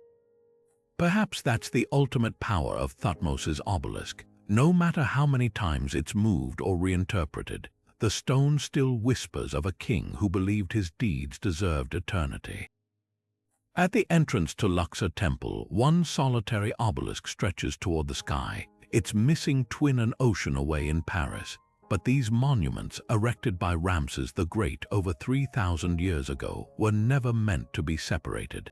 Perhaps that's the ultimate power of Thutmose's obelisk. No matter how many times it's moved or reinterpreted, the stone still whispers of a king who believed his deeds deserved eternity. At the entrance to Luxor Temple, one solitary obelisk stretches toward the sky, its missing twin an ocean away in Paris. But these monuments, erected by Ramses the Great over 3,000 years ago, were never meant to be separated.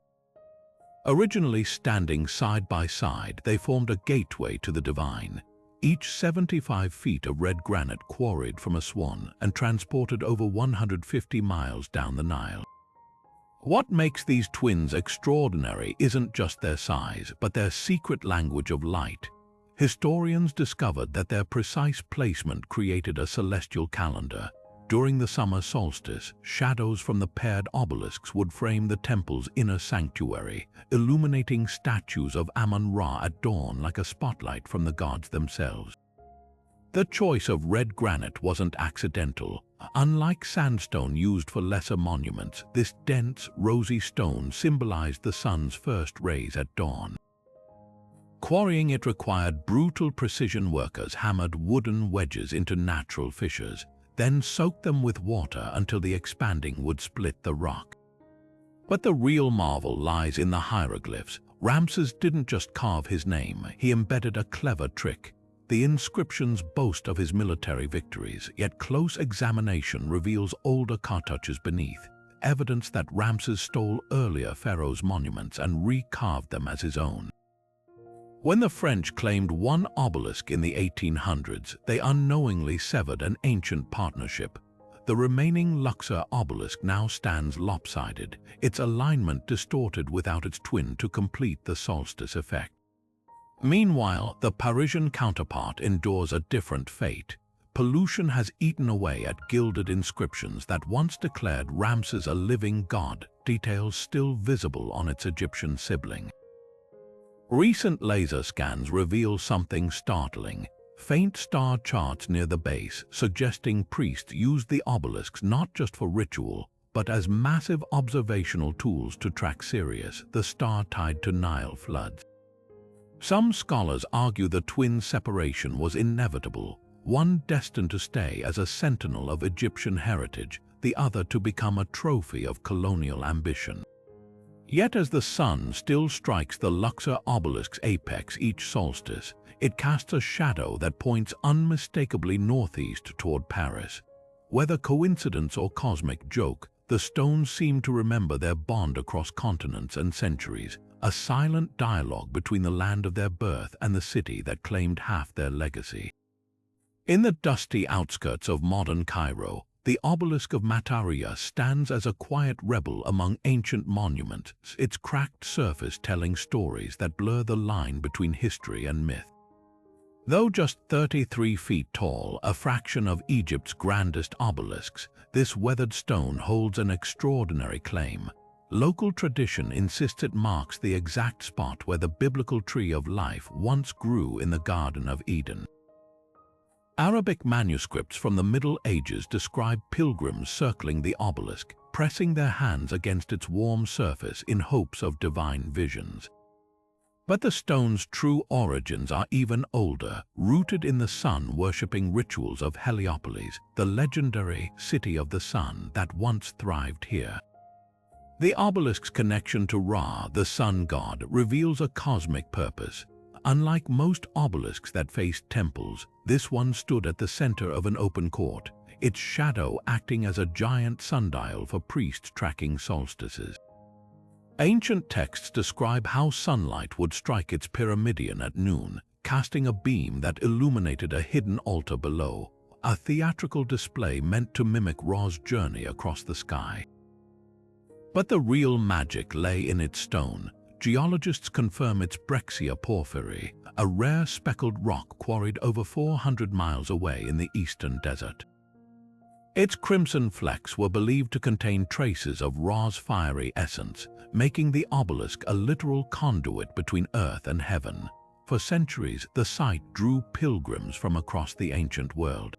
Originally standing side by side, they formed a gateway to the divine, each 75 feet of red granite quarried from Aswan and transported over 150 miles down the Nile. What makes these twins extraordinary isn't just their size, but their secret language of light. Historians discovered that their precise placement created a celestial calendar. During the summer solstice, shadows from the paired obelisks would frame the temple's inner sanctuary, illuminating statues of Amun-Ra at dawn like a spotlight from the gods themselves. The choice of red granite wasn't accidental. Unlike sandstone used for lesser monuments, this dense, rosy stone symbolized the sun's first rays at dawn. Quarrying it required brutal precision. Workers hammered wooden wedges into natural fissures, then soaked them with water until the expanding would split the rock. But the real marvel lies in the hieroglyphs. Ramses didn't just carve his name, he embedded a clever trick. The inscriptions boast of his military victories, yet close examination reveals older cartouches beneath, evidence that Ramses stole earlier pharaohs' monuments and recarved them as his own. When the French claimed one obelisk in the 1800s, they unknowingly severed an ancient partnership. The remaining Luxor obelisk now stands lopsided, its alignment distorted without its twin to complete the solstice effect. Meanwhile, the Parisian counterpart endures a different fate. Pollution has eaten away at gilded inscriptions that once declared Ramses a living god, details still visible on its Egyptian sibling. Recent laser scans reveal something startling. Faint star charts near the base, suggesting priests used the obelisks not just for ritual, but as massive observational tools to track Sirius, the star tied to Nile floods. Some scholars argue the twin separation was inevitable, one destined to stay as a sentinel of Egyptian heritage, the other to become a trophy of colonial ambition. Yet as the sun still strikes the Luxor obelisk's apex each solstice, it casts a shadow that points unmistakably northeast toward Paris. Whether coincidence or cosmic joke, the stones seem to remember their bond across continents and centuries, a silent dialogue between the land of their birth and the city that claimed half their legacy. In the dusty outskirts of modern Cairo, the obelisk of Matariya stands as a quiet rebel among ancient monuments, its cracked surface telling stories that blur the line between history and myth. Though just 33 feet tall, a fraction of Egypt's grandest obelisks, this weathered stone holds an extraordinary claim. Local tradition insists it marks the exact spot where the biblical tree of life once grew in the Garden of Eden. Arabic manuscripts from the Middle Ages describe pilgrims circling the obelisk, pressing their hands against its warm surface in hopes of divine visions. But the stone's true origins are even older, rooted in the sun-worshipping rituals of Heliopolis, the legendary city of the sun that once thrived here. The obelisk's connection to Ra, the sun god, reveals a cosmic purpose. Unlike most obelisks that faced temples, this one stood at the center of an open court, its shadow acting as a giant sundial for priests tracking solstices. Ancient texts describe how sunlight would strike its pyramidion at noon, casting a beam that illuminated a hidden altar below, a theatrical display meant to mimic Ra's journey across the sky. But the real magic lay in its stone. Geologists confirm it's Brexia porphyry, a rare speckled rock quarried over 400 miles away in the eastern desert. Its crimson flecks were believed to contain traces of Ra's fiery essence, making the obelisk a literal conduit between earth and heaven. For centuries, the site drew pilgrims from across the ancient world.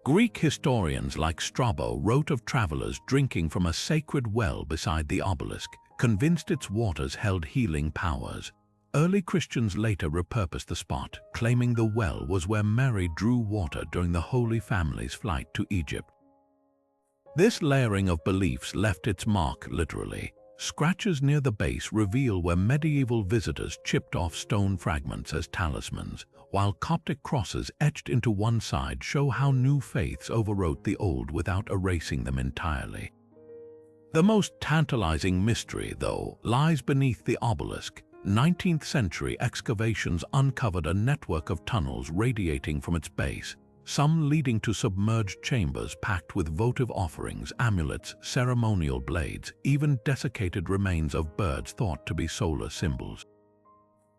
Greek historians like Strabo wrote of travelers drinking from a sacred well beside the obelisk, convinced its waters held healing powers. Early Christians later repurposed the spot, claiming the well was where Mary drew water during the Holy Family's flight to Egypt. This layering of beliefs left its mark literally. Scratches near the base reveal where medieval visitors chipped off stone fragments as talismans, while Coptic crosses etched into one side show how new faiths overwrote the old without erasing them entirely. The most tantalizing mystery, though, lies beneath the obelisk. 19th-century excavations uncovered a network of tunnels radiating from its base, some leading to submerged chambers packed with votive offerings, amulets, ceremonial blades, even desiccated remains of birds thought to be solar symbols.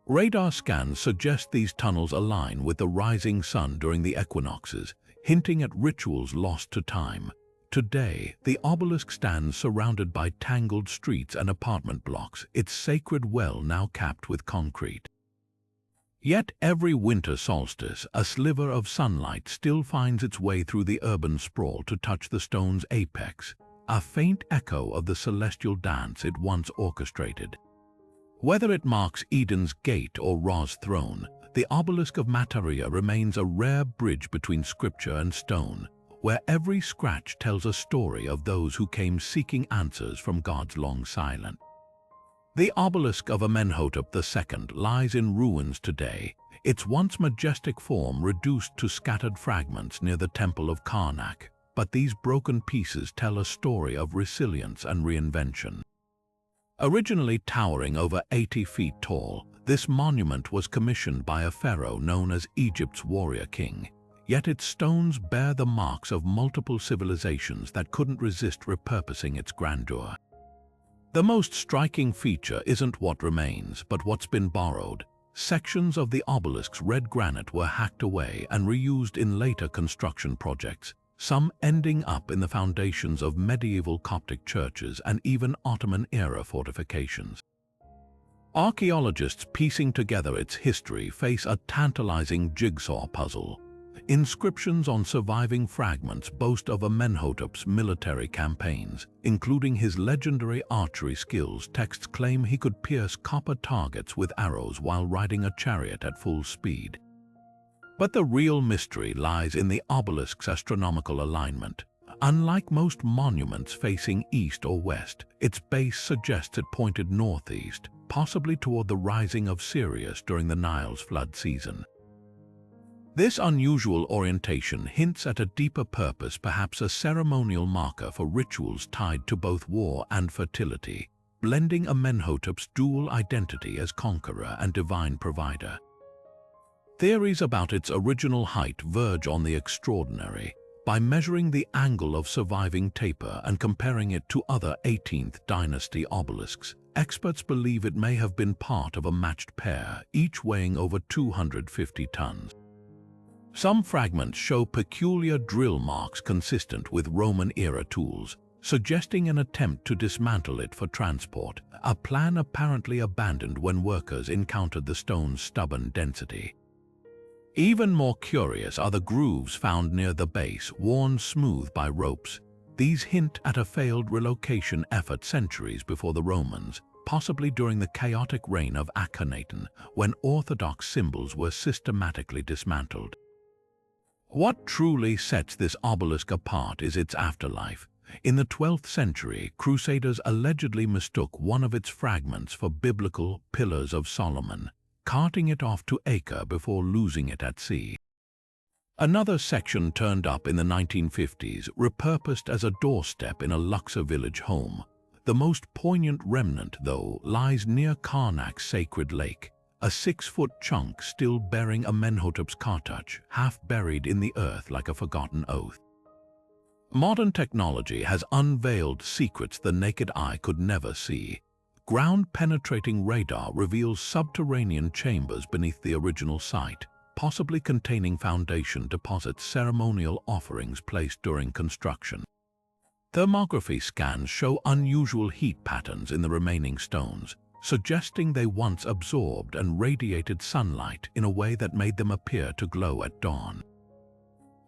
Radar scans suggest these tunnels align with the rising sun during the equinoxes, hinting at rituals lost to time. Today, the obelisk stands surrounded by tangled streets and apartment blocks, its sacred well now capped with concrete. Yet every winter solstice, a sliver of sunlight still finds its way through the urban sprawl to touch the stone's apex, a faint echo of the celestial dance it once orchestrated. Whether it marks Eden's gate or Ra's throne, the obelisk of Materia remains a rare bridge between scripture and stone, where every scratch tells a story of those who came seeking answers from God's long silence. The obelisk of Amenhotep II lies in ruins today, its once majestic form reduced to scattered fragments near the Temple of Karnak. But these broken pieces tell a story of resilience and reinvention. Originally towering over 80 feet tall, this monument was commissioned by a pharaoh known as Egypt's warrior king. Yet its stones bear the marks of multiple civilizations that couldn't resist repurposing its grandeur. The most striking feature isn't what remains, but what's been borrowed. Sections of the obelisk's red granite were hacked away and reused in later construction projects, some ending up in the foundations of medieval Coptic churches and even Ottoman-era fortifications. Archaeologists piecing together its history face a tantalizing jigsaw puzzle. Inscriptions on surviving fragments boast of Amenhotep's military campaigns, including his legendary archery skills. Texts claim he could pierce copper targets with arrows while riding a chariot at full speed. But the real mystery lies in the obelisk's astronomical alignment. Unlike most monuments facing east or west, its base suggests it pointed northeast, possibly toward the rising of Sirius during the Nile's flood season. This unusual orientation hints at a deeper purpose, perhaps a ceremonial marker for rituals tied to both war and fertility, blending Amenhotep's dual identity as conqueror and divine provider. Theories about its original height verge on the extraordinary. By measuring the angle of surviving taper and comparing it to other 18th dynasty obelisks, experts believe it may have been part of a matched pair, each weighing over 250 tons. Some fragments show peculiar drill marks consistent with Roman-era tools, suggesting an attempt to dismantle it for transport, a plan apparently abandoned when workers encountered the stone's stubborn density. Even more curious are the grooves found near the base, worn smooth by ropes. These hint at a failed relocation effort centuries before the Romans, possibly during the chaotic reign of Akhenaten, when orthodox symbols were systematically dismantled. What truly sets this obelisk apart is its afterlife. In the 12th century, Crusaders allegedly mistook one of its fragments for biblical Pillars of Solomon, carting it off to Acre before losing it at sea. Another section turned up in the 1950s, repurposed as a doorstep in a Luxor village home. The most poignant remnant, though, lies near Karnak's sacred lake, a 6-foot chunk still bearing Amenhotep's cartouche, half buried in the earth like a forgotten oath. Modern technology has unveiled secrets the naked eye could never see. Ground-penetrating radar reveals subterranean chambers beneath the original site, possibly containing foundation deposits, ceremonial offerings placed during construction. Thermography scans show unusual heat patterns in the remaining stones, suggesting they once absorbed and radiated sunlight in a way that made them appear to glow at dawn.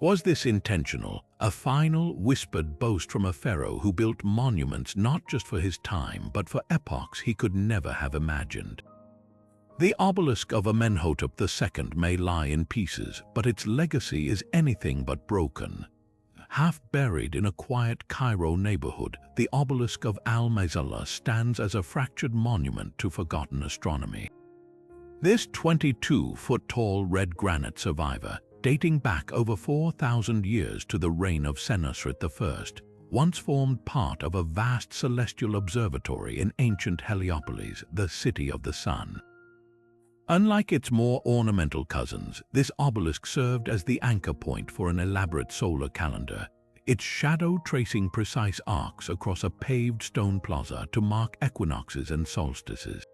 Was this intentional, a final whispered boast from a pharaoh who built monuments not just for his time but for epochs he could never have imagined? The obelisk of Amenhotep II may lie in pieces, but its legacy is anything but broken. Half buried in a quiet Cairo neighborhood, the obelisk of Al-Mazallah stands as a fractured monument to forgotten astronomy. This 22-foot-tall red granite survivor, dating back over 4,000 years to the reign of Senusret I, once formed part of a vast celestial observatory in ancient Heliopolis, the City of the Sun. Unlike its more ornamental cousins, this obelisk served as the anchor point for an elaborate solar calendar, its shadow tracing precise arcs across a paved stone plaza to mark equinoxes and solstices.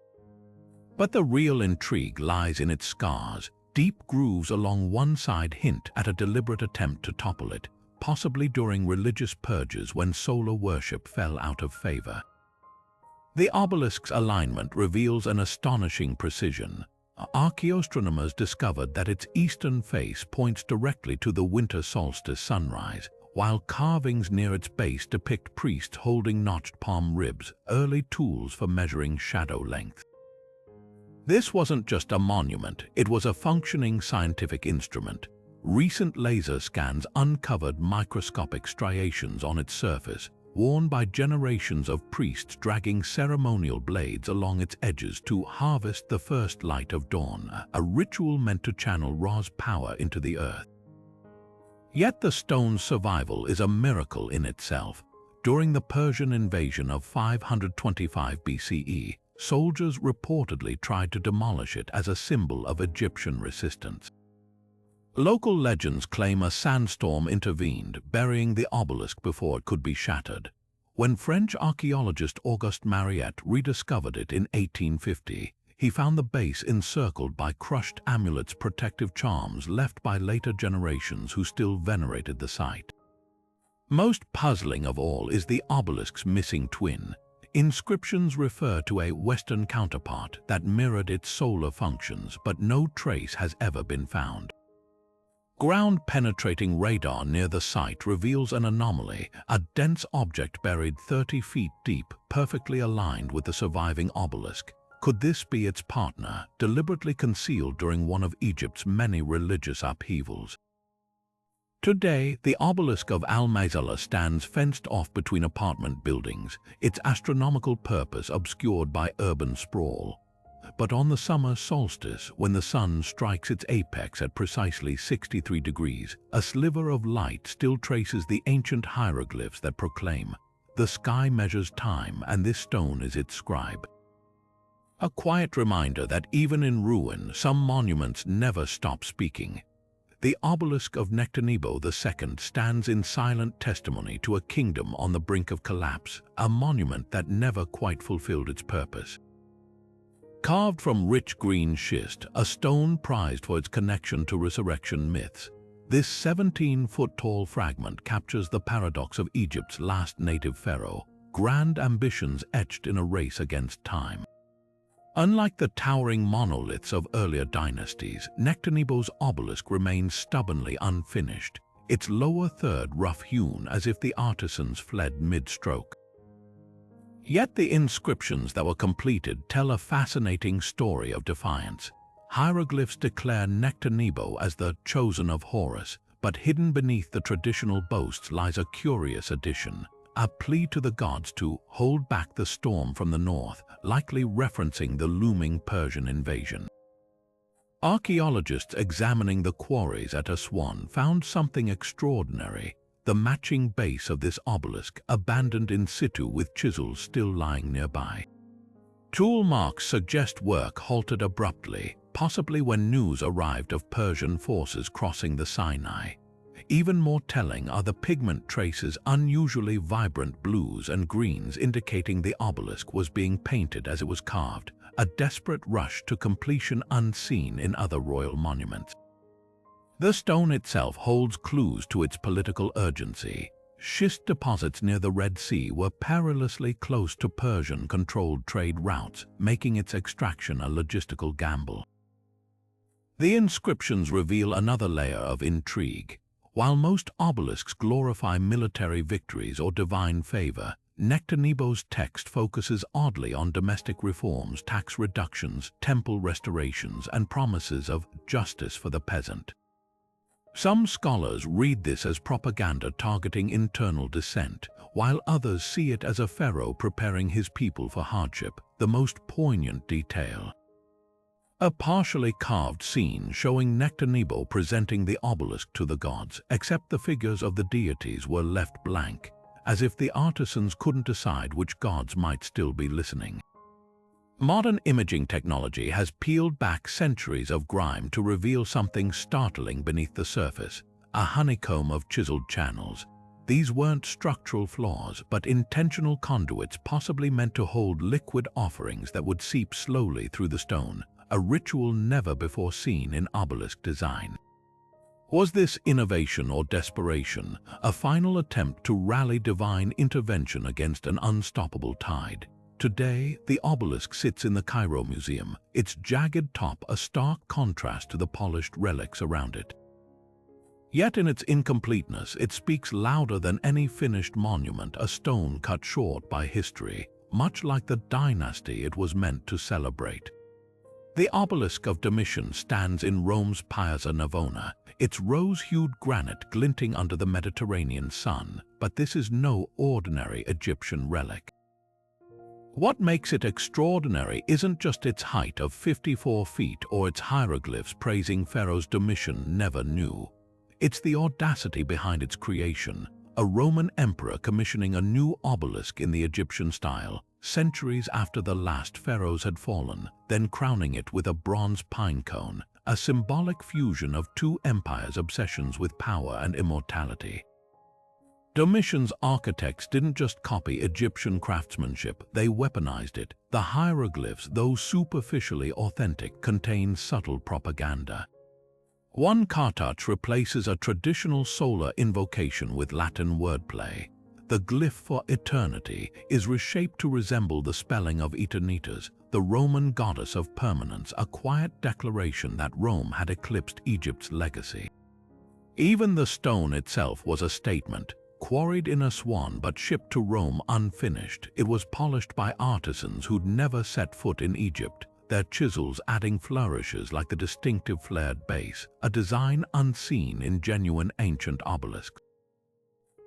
But the real intrigue lies in its scars. Deep grooves along one side hint at a deliberate attempt to topple it, possibly during religious purges when solar worship fell out of favor. The obelisk's alignment reveals an astonishing precision. Archaeoastronomers discovered that its eastern face points directly to the winter solstice sunrise, while carvings near its base depict priests holding notched palm ribs, early tools for measuring shadow length. This wasn't just a monument, it was a functioning scientific instrument. Recent laser scans uncovered microscopic striations on its surface, worn by generations of priests dragging ceremonial blades along its edges to harvest the first light of dawn, a ritual meant to channel Ra's power into the earth. Yet the stone's survival is a miracle in itself. During the Persian invasion of 525 BCE, soldiers reportedly tried to demolish it as a symbol of Egyptian resistance. Local legends claim a sandstorm intervened, burying the obelisk before it could be shattered. When French archaeologist Auguste Mariette rediscovered it in 1850, he found the base encircled by crushed amulets, protective charms left by later generations who still venerated the site. Most puzzling of all is the obelisk's missing twin. Inscriptions refer to a Western counterpart that mirrored its solar functions, but no trace has ever been found. Ground-penetrating radar near the site reveals an anomaly, a dense object buried 30 feet deep, perfectly aligned with the surviving obelisk. Could this be its partner, deliberately concealed during one of Egypt's many religious upheavals? Today, the obelisk of Al-Mazallah stands fenced off between apartment buildings, its astronomical purpose obscured by urban sprawl. But on the summer solstice, when the sun strikes its apex at precisely 63 degrees, a sliver of light still traces the ancient hieroglyphs that proclaim, "The sky measures time, and this stone is its scribe." A quiet reminder that even in ruin, some monuments never stop speaking. The obelisk of Nectanebo II stands in silent testimony to a kingdom on the brink of collapse, a monument that never quite fulfilled its purpose. Carved from rich green schist, a stone prized for its connection to resurrection myths, this 17-foot-tall fragment captures the paradox of Egypt's last native pharaoh, grand ambitions etched in a race against time. Unlike the towering monoliths of earlier dynasties, Nectanebo's obelisk remains stubbornly unfinished, its lower third rough-hewn as if the artisans fled mid-stroke. Yet the inscriptions that were completed tell a fascinating story of defiance. Hieroglyphs declare Nectanebo as the chosen of Horus, but hidden beneath the traditional boasts lies a curious addition, a plea to the gods to hold back the storm from the north, likely referencing the looming Persian invasion. Archaeologists examining the quarries at Aswan found something extraordinary: the matching base of this obelisk, abandoned in situ with chisels still lying nearby. Tool marks suggest work halted abruptly, possibly when news arrived of Persian forces crossing the Sinai. Even more telling are the pigment traces, unusually vibrant blues and greens indicating the obelisk was being painted as it was carved, a desperate rush to completion unseen in other royal monuments. The stone itself holds clues to its political urgency. Schist deposits near the Red Sea were perilously close to Persian-controlled trade routes, making its extraction a logistical gamble. The inscriptions reveal another layer of intrigue. While most obelisks glorify military victories or divine favor, Nectanebo's text focuses oddly on domestic reforms, tax reductions, temple restorations, and promises of justice for the peasant. Some scholars read this as propaganda targeting internal dissent, while others see it as a pharaoh preparing his people for hardship, the most poignant detail. A partially carved scene showing Nectanebo presenting the obelisk to the gods, except the figures of the deities were left blank, as if the artisans couldn't decide which gods might still be listening. Modern imaging technology has peeled back centuries of grime to reveal something startling beneath the surface: a honeycomb of chiseled channels. These weren't structural flaws, but intentional conduits possibly meant to hold liquid offerings that would seep slowly through the stone, a ritual never before seen in obelisk design. Was this innovation or desperation, a final attempt to rally divine intervention against an unstoppable tide? Today, the obelisk sits in the Cairo Museum, its jagged top a stark contrast to the polished relics around it. Yet in its incompleteness, it speaks louder than any finished monument, a stone cut short by history, much like the dynasty it was meant to celebrate. The obelisk of Domitian stands in Rome's Piazza Navona, its rose-hued granite glinting under the Mediterranean sun, but this is no ordinary Egyptian relic. What makes it extraordinary isn't just its height of 54 feet or its hieroglyphs praising pharaohs Domitian never knew. It's the audacity behind its creation, a Roman emperor commissioning a new obelisk in the Egyptian style, centuries after the last pharaohs had fallen, then crowning it with a bronze pine cone, a symbolic fusion of two empires' obsessions with power and immortality. Domitian's architects didn't just copy Egyptian craftsmanship, they weaponized it. The hieroglyphs, though superficially authentic, contain subtle propaganda. One cartouche replaces a traditional solar invocation with Latin wordplay. The glyph for eternity is reshaped to resemble the spelling of Eternitas, the Roman goddess of permanence, a quiet declaration that Rome had eclipsed Egypt's legacy. Even the stone itself was a statement. Quarried in Aswan but shipped to Rome unfinished, it was polished by artisans who'd never set foot in Egypt, their chisels adding flourishes like the distinctive flared base, a design unseen in genuine ancient obelisks.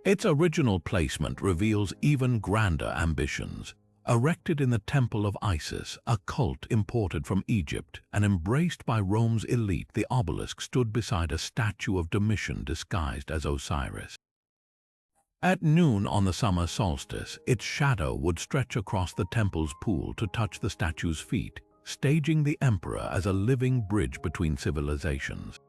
Its original placement reveals even grander ambitions. Erected in the Temple of Isis, a cult imported from Egypt and embraced by Rome's elite, the obelisk stood beside a statue of Domitian disguised as Osiris. At noon on the summer solstice, its shadow would stretch across the temple's pool to touch the statue's feet, staging the emperor as a living bridge between civilizations.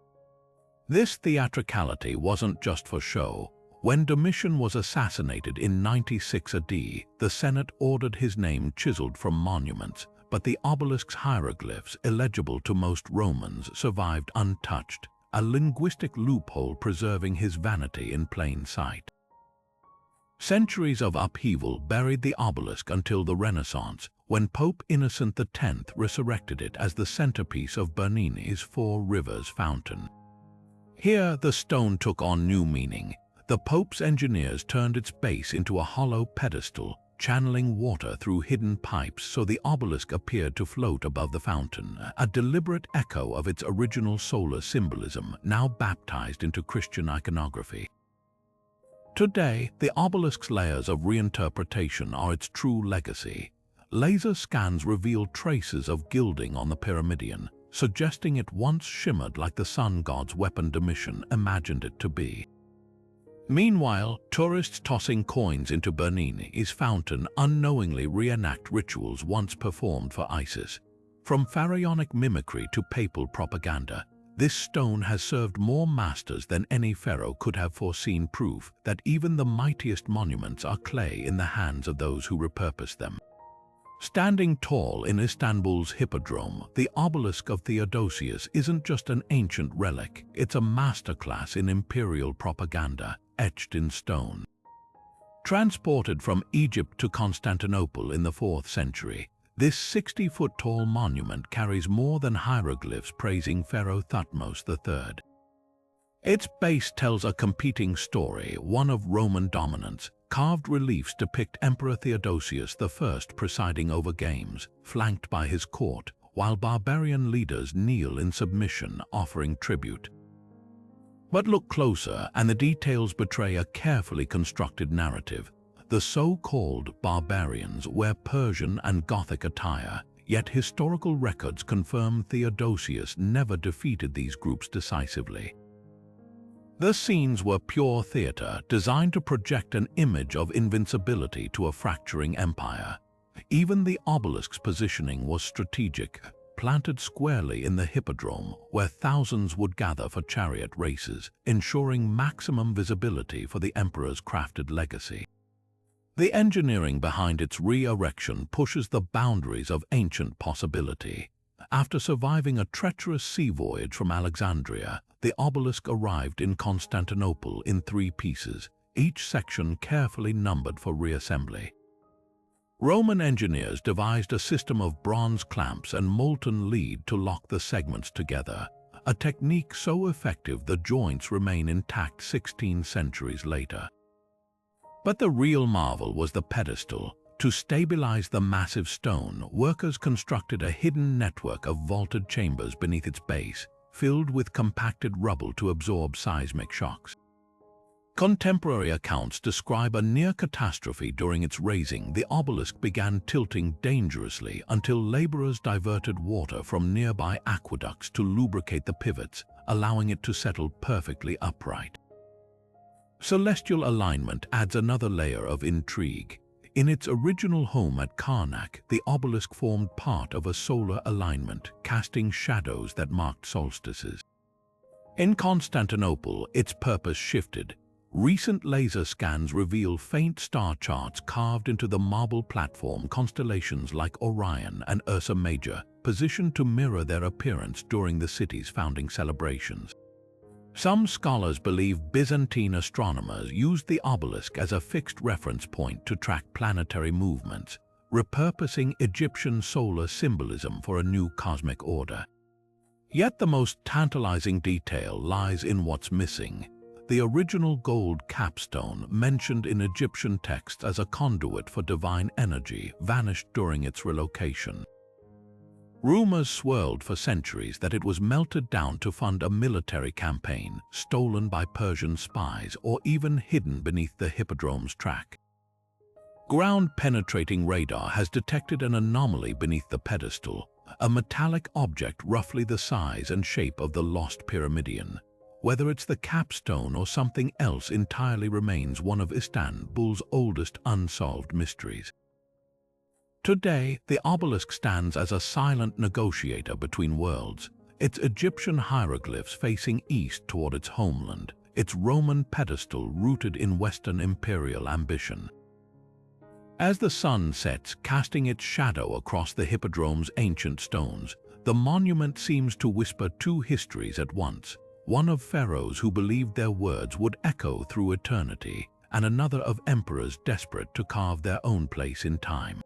This theatricality wasn't just for show. When Domitian was assassinated in 96 AD, the Senate ordered his name chiseled from monuments, but the obelisk's hieroglyphs, illegible to most Romans, survived untouched, a linguistic loophole preserving his vanity in plain sight. Centuries of upheaval buried the obelisk until the Renaissance, when Pope Innocent X resurrected it as the centerpiece of Bernini's Four Rivers fountain. Here, the stone took on new meaning. The Pope's engineers turned its base into a hollow pedestal, channeling water through hidden pipes so the obelisk appeared to float above the fountain, a deliberate echo of its original solar symbolism, now baptized into Christian iconography. Today, the obelisk's layers of reinterpretation are its true legacy. Laser scans reveal traces of gilding on the pyramidion, suggesting it once shimmered like the sun god's weapon Domitian imagined it to be. Meanwhile, tourists tossing coins into Bernini's fountain unknowingly reenact rituals once performed for Isis. From pharaonic mimicry to papal propaganda, this stone has served more masters than any pharaoh could have foreseen, proof that even the mightiest monuments are clay in the hands of those who repurpose them. Standing tall in Istanbul's Hippodrome, the obelisk of Theodosius isn't just an ancient relic, it's a masterclass in imperial propaganda, etched in stone. Transported from Egypt to Constantinople in the 4th century, this 60-foot-tall monument carries more than hieroglyphs praising Pharaoh Thutmose III. Its base tells a competing story, one of Roman dominance. Carved reliefs depict Emperor Theodosius I presiding over games, flanked by his court, while barbarian leaders kneel in submission, offering tribute. But look closer, and the details betray a carefully constructed narrative. The so-called barbarians wear Persian and Gothic attire, yet historical records confirm Theodosius never defeated these groups decisively. The scenes were pure theater, designed to project an image of invincibility to a fracturing empire. Even the obelisk's positioning was strategic, planted squarely in the Hippodrome, where thousands would gather for chariot races, ensuring maximum visibility for the emperor's crafted legacy. The engineering behind its re-erection pushes the boundaries of ancient possibility. After surviving a treacherous sea voyage from Alexandria, the obelisk arrived in Constantinople in 3 pieces, each section carefully numbered for reassembly. Roman engineers devised a system of bronze clamps and molten lead to lock the segments together, a technique so effective the joints remain intact 16 centuries later. But the real marvel was the pedestal. To stabilize the massive stone, workers constructed a hidden network of vaulted chambers beneath its base, filled with compacted rubble to absorb seismic shocks. Contemporary accounts describe a near catastrophe during its raising. The obelisk began tilting dangerously until laborers diverted water from nearby aqueducts to lubricate the pivots, allowing it to settle perfectly upright. Celestial alignment adds another layer of intrigue. In its original home at Karnak, the obelisk formed part of a solar alignment, casting shadows that marked solstices. In Constantinople, its purpose shifted. Recent laser scans reveal faint star charts carved into the marble platform, constellations like Orion and Ursa Major, positioned to mirror their appearance during the city's founding celebrations. Some scholars believe Byzantine astronomers used the obelisk as a fixed reference point to track planetary movements, repurposing Egyptian solar symbolism for a new cosmic order. Yet the most tantalizing detail lies in what's missing. The original gold capstone, mentioned in Egyptian texts as a conduit for divine energy, vanished during its relocation. Rumors swirled for centuries that it was melted down to fund a military campaign, stolen by Persian spies, or even hidden beneath the Hippodrome's track. Ground-penetrating radar has detected an anomaly beneath the pedestal, a metallic object roughly the size and shape of the lost pyramidion. Whether it's the capstone or something else entirely remains one of Istanbul's oldest unsolved mysteries. Today, the obelisk stands as a silent negotiator between worlds, its Egyptian hieroglyphs facing east toward its homeland, its Roman pedestal rooted in Western imperial ambition. As the sun sets, casting its shadow across the Hippodrome's ancient stones, the monument seems to whisper 2 histories at once, one of pharaohs who believed their words would echo through eternity, and another of emperors desperate to carve their own place in time.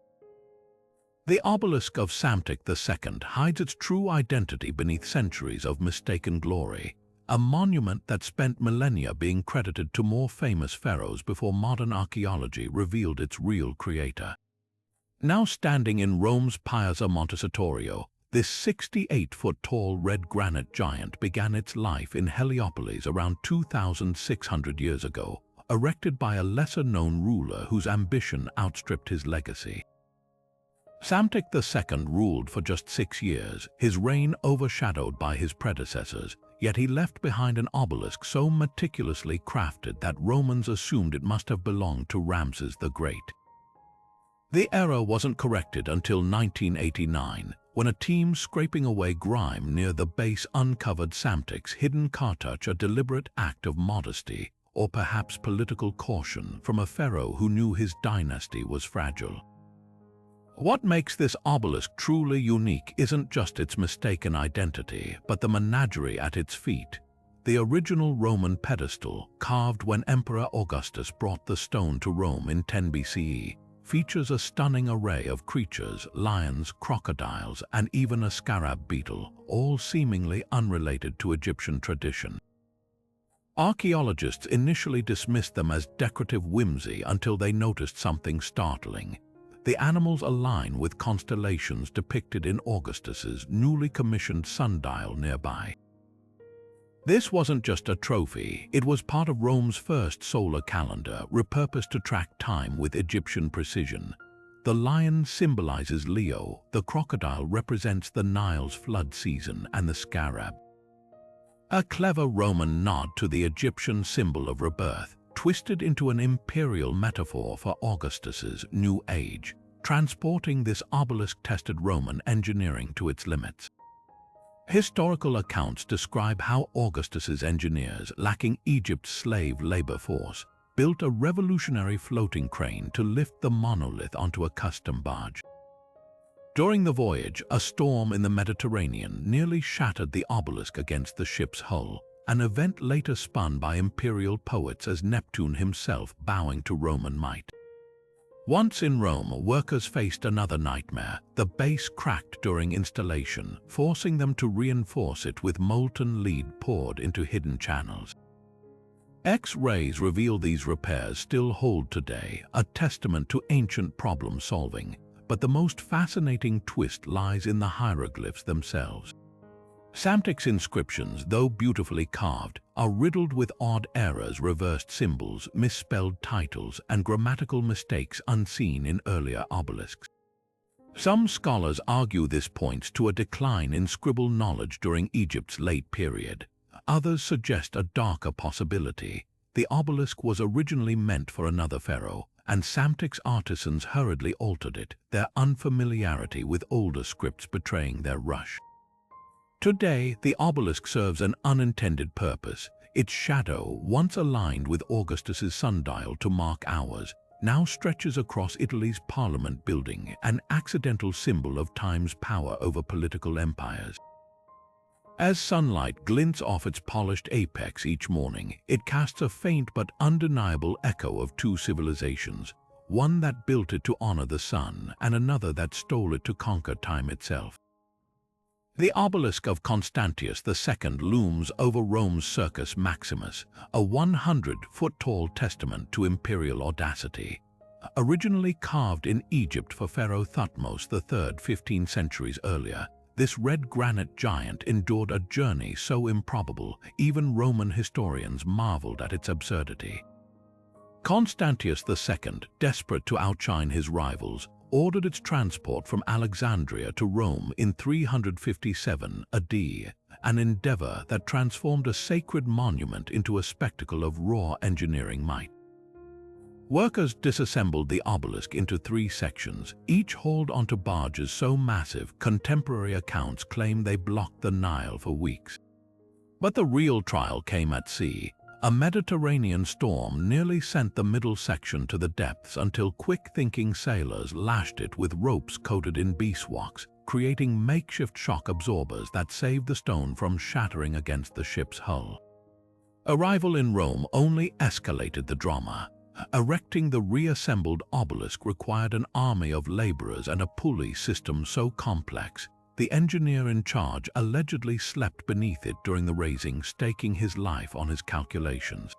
The obelisk of Psamtik II hides its true identity beneath centuries of mistaken glory. a monument that spent millennia being credited to more famous pharaohs before modern archaeology revealed its real creator. Now standing in Rome's Piazza Montecitorio, this 68-foot-tall red granite giant began its life in Heliopolis around 2,600 years ago, erected by a lesser-known ruler whose ambition outstripped his legacy. Psamtik II ruled for just 6 years, his reign overshadowed by his predecessors, yet he left behind an obelisk so meticulously crafted that Romans assumed it must have belonged to Ramses the Great. The error wasn't corrected until 1989, when a team scraping away grime near the base uncovered Psamtik's hidden cartouche, a deliberate act of modesty, or perhaps political caution from a pharaoh who knew his dynasty was fragile. What makes this obelisk truly unique isn't just its mistaken identity, but the menagerie at its feet. The original Roman pedestal, carved when Emperor Augustus brought the stone to Rome in 10 BCE, features a stunning array of creatures, lions, crocodiles, and even a scarab beetle, all seemingly unrelated to Egyptian tradition. Archaeologists initially dismissed them as decorative whimsy until they noticed something startling. The animals align with constellations depicted in Augustus's newly commissioned sundial nearby. This wasn't just a trophy, it was part of Rome's first solar calendar, repurposed to track time with Egyptian precision. The lion symbolizes Leo, the crocodile represents the Nile's flood season, and the scarab, a clever Roman nod to the Egyptian symbol of rebirth, twisted into an imperial metaphor for Augustus's new age, transporting this obelisk tested Roman engineering to its limits. Historical accounts describe how Augustus's engineers, lacking Egypt's slave labor force, built a revolutionary floating crane to lift the monolith onto a custom barge. During the voyage, a storm in the Mediterranean nearly shattered the obelisk against the ship's hull, an event later spun by imperial poets as Neptune himself bowing to Roman might. Once in Rome, workers faced another nightmare. The base cracked during installation, forcing them to reinforce it with molten lead poured into hidden channels. X-rays reveal these repairs still hold today, a testament to ancient problem solving. But the most fascinating twist lies in the hieroglyphs themselves. Psamtik's inscriptions, though beautifully carved, are riddled with odd errors, reversed symbols, misspelled titles, and grammatical mistakes unseen in earlier obelisks. Some scholars argue this points to a decline in scribal knowledge during Egypt's late period. Others suggest a darker possibility. The obelisk was originally meant for another pharaoh, and Psamtik's artisans hurriedly altered it, their unfamiliarity with older scripts betraying their rush. Today, the obelisk serves an unintended purpose. Its shadow, once aligned with Augustus's sundial to mark hours, now stretches across Italy's Parliament building, an accidental symbol of time's power over political empires. As sunlight glints off its polished apex each morning, it casts a faint but undeniable echo of two civilizations, one that built it to honor the sun and another that stole it to conquer time itself. The obelisk of Constantius II looms over Rome's Circus Maximus, a 100-foot-tall testament to imperial audacity. Originally carved in Egypt for Pharaoh Thutmose III 15 centuries earlier, this red granite giant endured a journey so improbable, even Roman historians marveled at its absurdity. Constantius II, desperate to outshine his rivals, ordered its transport from Alexandria to Rome in 357 AD, an endeavor that transformed a sacred monument into a spectacle of raw engineering might. Workers disassembled the obelisk into 3 sections, each hauled onto barges so massive contemporary accounts claim they blocked the Nile for weeks. But the real trial came at sea. A Mediterranean storm nearly sent the middle section to the depths until quick-thinking sailors lashed it with ropes coated in beeswax, creating makeshift shock absorbers that saved the stone from shattering against the ship's hull. Arrival in Rome only escalated the drama. Erecting the reassembled obelisk required an army of laborers and a pulley system so complex, the engineer in charge allegedly slept beneath it during the raising, staking his life on his calculations.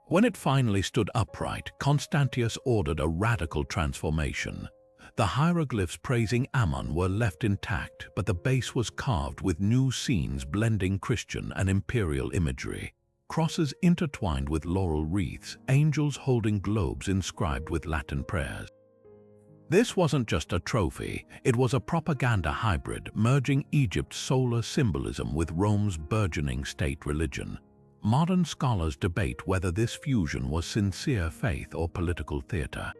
When it finally stood upright, Constantius ordered a radical transformation. The hieroglyphs praising Ammon were left intact, but the base was carved with new scenes blending Christian and imperial imagery. Crosses intertwined with laurel wreaths, angels holding globes inscribed with Latin prayers. This wasn't just a trophy, it was a propaganda hybrid, merging Egypt's solar symbolism with Rome's burgeoning state religion. Modern scholars debate whether this fusion was sincere faith or political theater.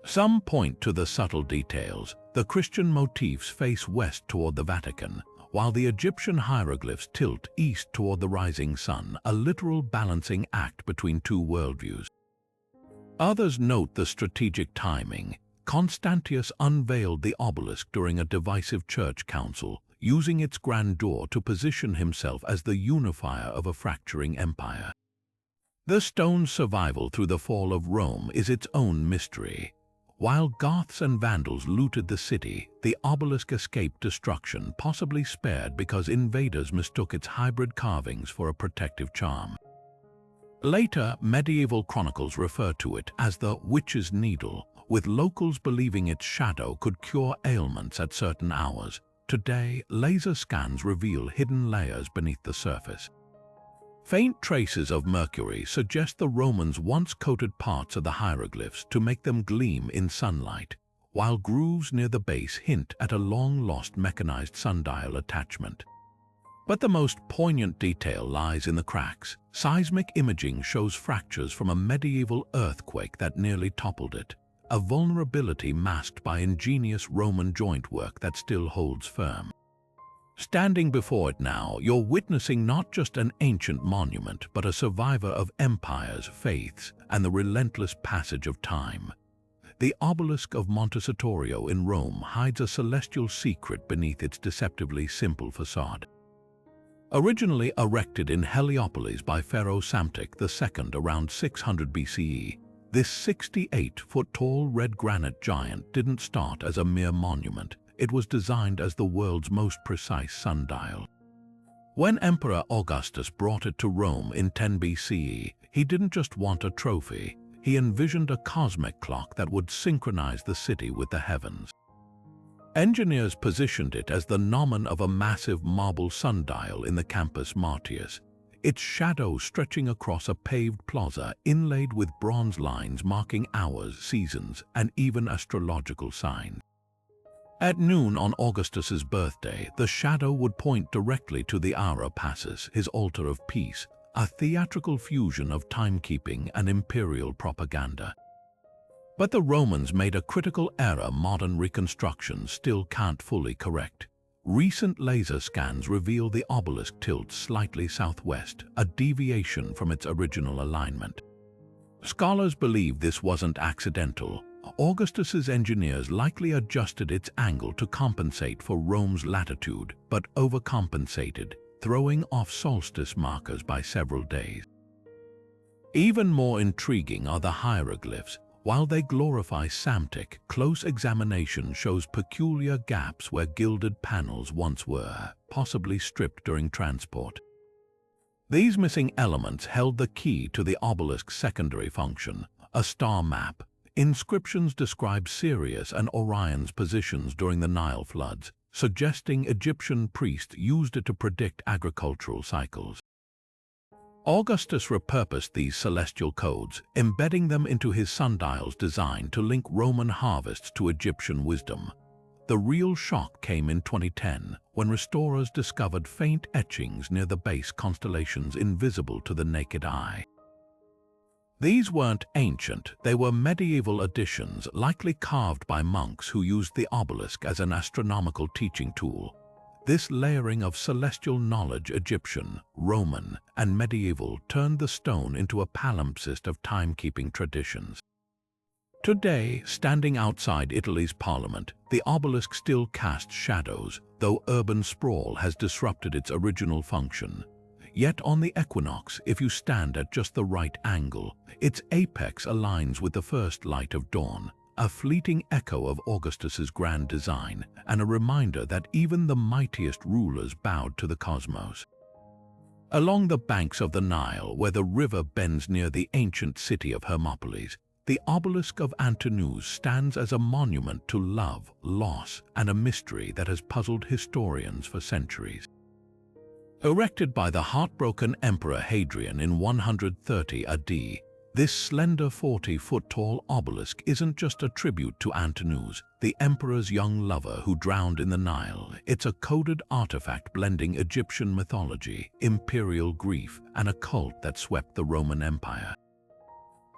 Some point to the subtle details. The Christian motifs face west toward the Vatican, while the Egyptian hieroglyphs tilt east toward the rising sun, a literal balancing act between two worldviews. Others note the strategic timing. Constantius unveiled the obelisk during a divisive church council, using its grandeur to position himself as the unifier of a fracturing empire. The stone's survival through the fall of Rome is its own mystery. While Goths and Vandals looted the city, the obelisk escaped destruction, possibly spared because invaders mistook its hybrid carvings for a protective charm. Later, medieval chronicles refer to it as the witch's needle, with locals believing its shadow could cure ailments at certain hours. Today, laser scans reveal hidden layers beneath the surface. Faint traces of mercury suggest the Romans once coated parts of the hieroglyphs to make them gleam in sunlight, while grooves near the base hint at a long-lost mechanized sundial attachment. But the most poignant detail lies in the cracks. Seismic imaging shows fractures from a medieval earthquake that nearly toppled it, a vulnerability masked by ingenious Roman joint work that still holds firm. Standing before it now, you're witnessing not just an ancient monument, but a survivor of empires, faiths, and the relentless passage of time. The obelisk of Montecitorio in Rome hides a celestial secret beneath its deceptively simple facade. Originally erected in Heliopolis by Pharaoh Psamtik II around 600 BCE, this 68-foot-tall red granite giant didn't start as a mere monument. It was designed as the world's most precise sundial. When Emperor Augustus brought it to Rome in 10 BCE, he didn't just want a trophy, he envisioned a cosmic clock that would synchronize the city with the heavens. Engineers positioned it as the gnomon of a massive marble sundial in the Campus Martius, its shadow stretching across a paved plaza inlaid with bronze lines marking hours, seasons, and even astrological signs. At noon on Augustus's birthday, the shadow would point directly to the Aura Passus, his altar of peace, a theatrical fusion of timekeeping and imperial propaganda. But the Romans made a critical error modern reconstructions still can't fully correct. Recent laser scans reveal the obelisk tilts slightly southwest, a deviation from its original alignment. Scholars believe this wasn't accidental. Augustus's engineers likely adjusted its angle to compensate for Rome's latitude, but overcompensated, throwing off solstice markers by several days. Even more intriguing are the hieroglyphs. While they glorify Psamtik, close examination shows peculiar gaps where gilded panels once were, possibly stripped during transport. These missing elements held the key to the obelisk's secondary function, a star map. Inscriptions describe Sirius and Orion's positions during the Nile floods, suggesting Egyptian priests used it to predict agricultural cycles. Augustus repurposed these celestial codes, embedding them into his sundial's design to link Roman harvests to Egyptian wisdom. The real shock came in 2010, when restorers discovered faint etchings near the base constellations invisible to the naked eye. These weren't ancient, they were medieval additions, likely carved by monks who used the obelisk as an astronomical teaching tool. This layering of celestial knowledge, Egyptian, Roman, and medieval, turned the stone into a palimpsest of timekeeping traditions. Today, standing outside Italy's parliament, the obelisk still casts shadows, though urban sprawl has disrupted its original function. Yet on the equinox, if you stand at just the right angle, its apex aligns with the first light of dawn, a fleeting echo of Augustus's grand design and a reminder that even the mightiest rulers bowed to the cosmos. Along the banks of the Nile, where the river bends near the ancient city of Hermopolis, the obelisk of Antinous stands as a monument to love, loss, and a mystery that has puzzled historians for centuries. Erected by the heartbroken Emperor Hadrian in 130 AD, this slender 40-foot-tall obelisk isn't just a tribute to Antinous, the emperor's young lover who drowned in the Nile. It's a coded artifact blending Egyptian mythology, imperial grief, and a cult that swept the Roman Empire.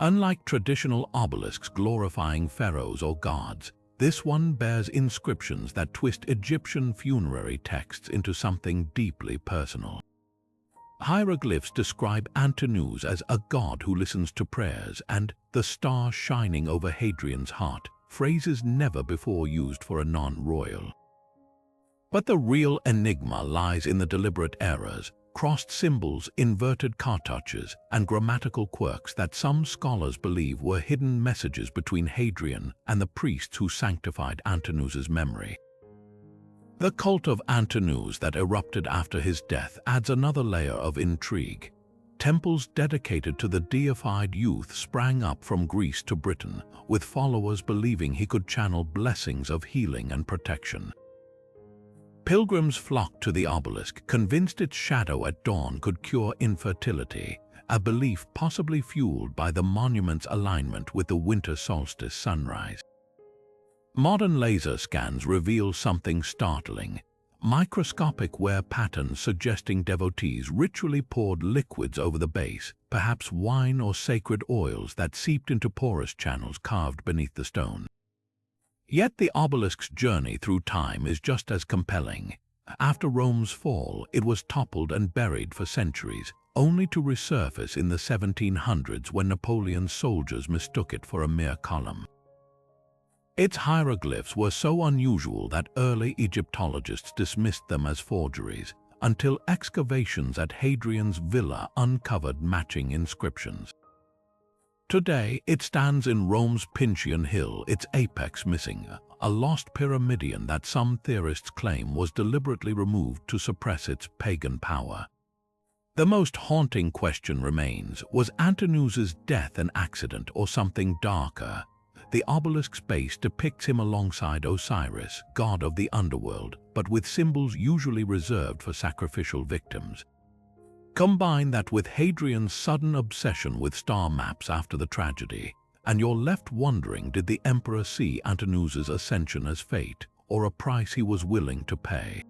Unlike traditional obelisks glorifying pharaohs or gods, this one bears inscriptions that twist Egyptian funerary texts into something deeply personal. Hieroglyphs describe Antinous as a god who listens to prayers and the star shining over Hadrian's heart, phrases never before used for a non-royal. But the real enigma lies in the deliberate errors, crossed symbols, inverted cartouches, and grammatical quirks that some scholars believe were hidden messages between Hadrian and the priests who sanctified Antinous' memory. The cult of Antinous that erupted after his death adds another layer of intrigue. Temples dedicated to the deified youth sprang up from Greece to Britain, with followers believing he could channel blessings of healing and protection. Pilgrims flocked to the obelisk, convinced its shadow at dawn could cure infertility, a belief possibly fueled by the monument's alignment with the winter solstice sunrise. Modern laser scans reveal something startling. Microscopic wear patterns suggesting devotees ritually poured liquids over the base, perhaps wine or sacred oils that seeped into porous channels carved beneath the stone. Yet the obelisk's journey through time is just as compelling. After Rome's fall, it was toppled and buried for centuries, only to resurface in the 1700s when Napoleon's soldiers mistook it for a mere column. Its hieroglyphs were so unusual that early Egyptologists dismissed them as forgeries, until excavations at Hadrian's villa uncovered matching inscriptions. Today, it stands in Rome's Pincian Hill, its apex missing, a lost pyramidion that some theorists claim was deliberately removed to suppress its pagan power. The most haunting question remains, was Antinous' death an accident or something darker? The obelisk's base depicts him alongside Osiris, god of the underworld, but with symbols usually reserved for sacrificial victims. Combine that with Hadrian's sudden obsession with star maps after the tragedy, and you're left wondering, did the emperor see Antinous' ascension as fate, or a price he was willing to pay?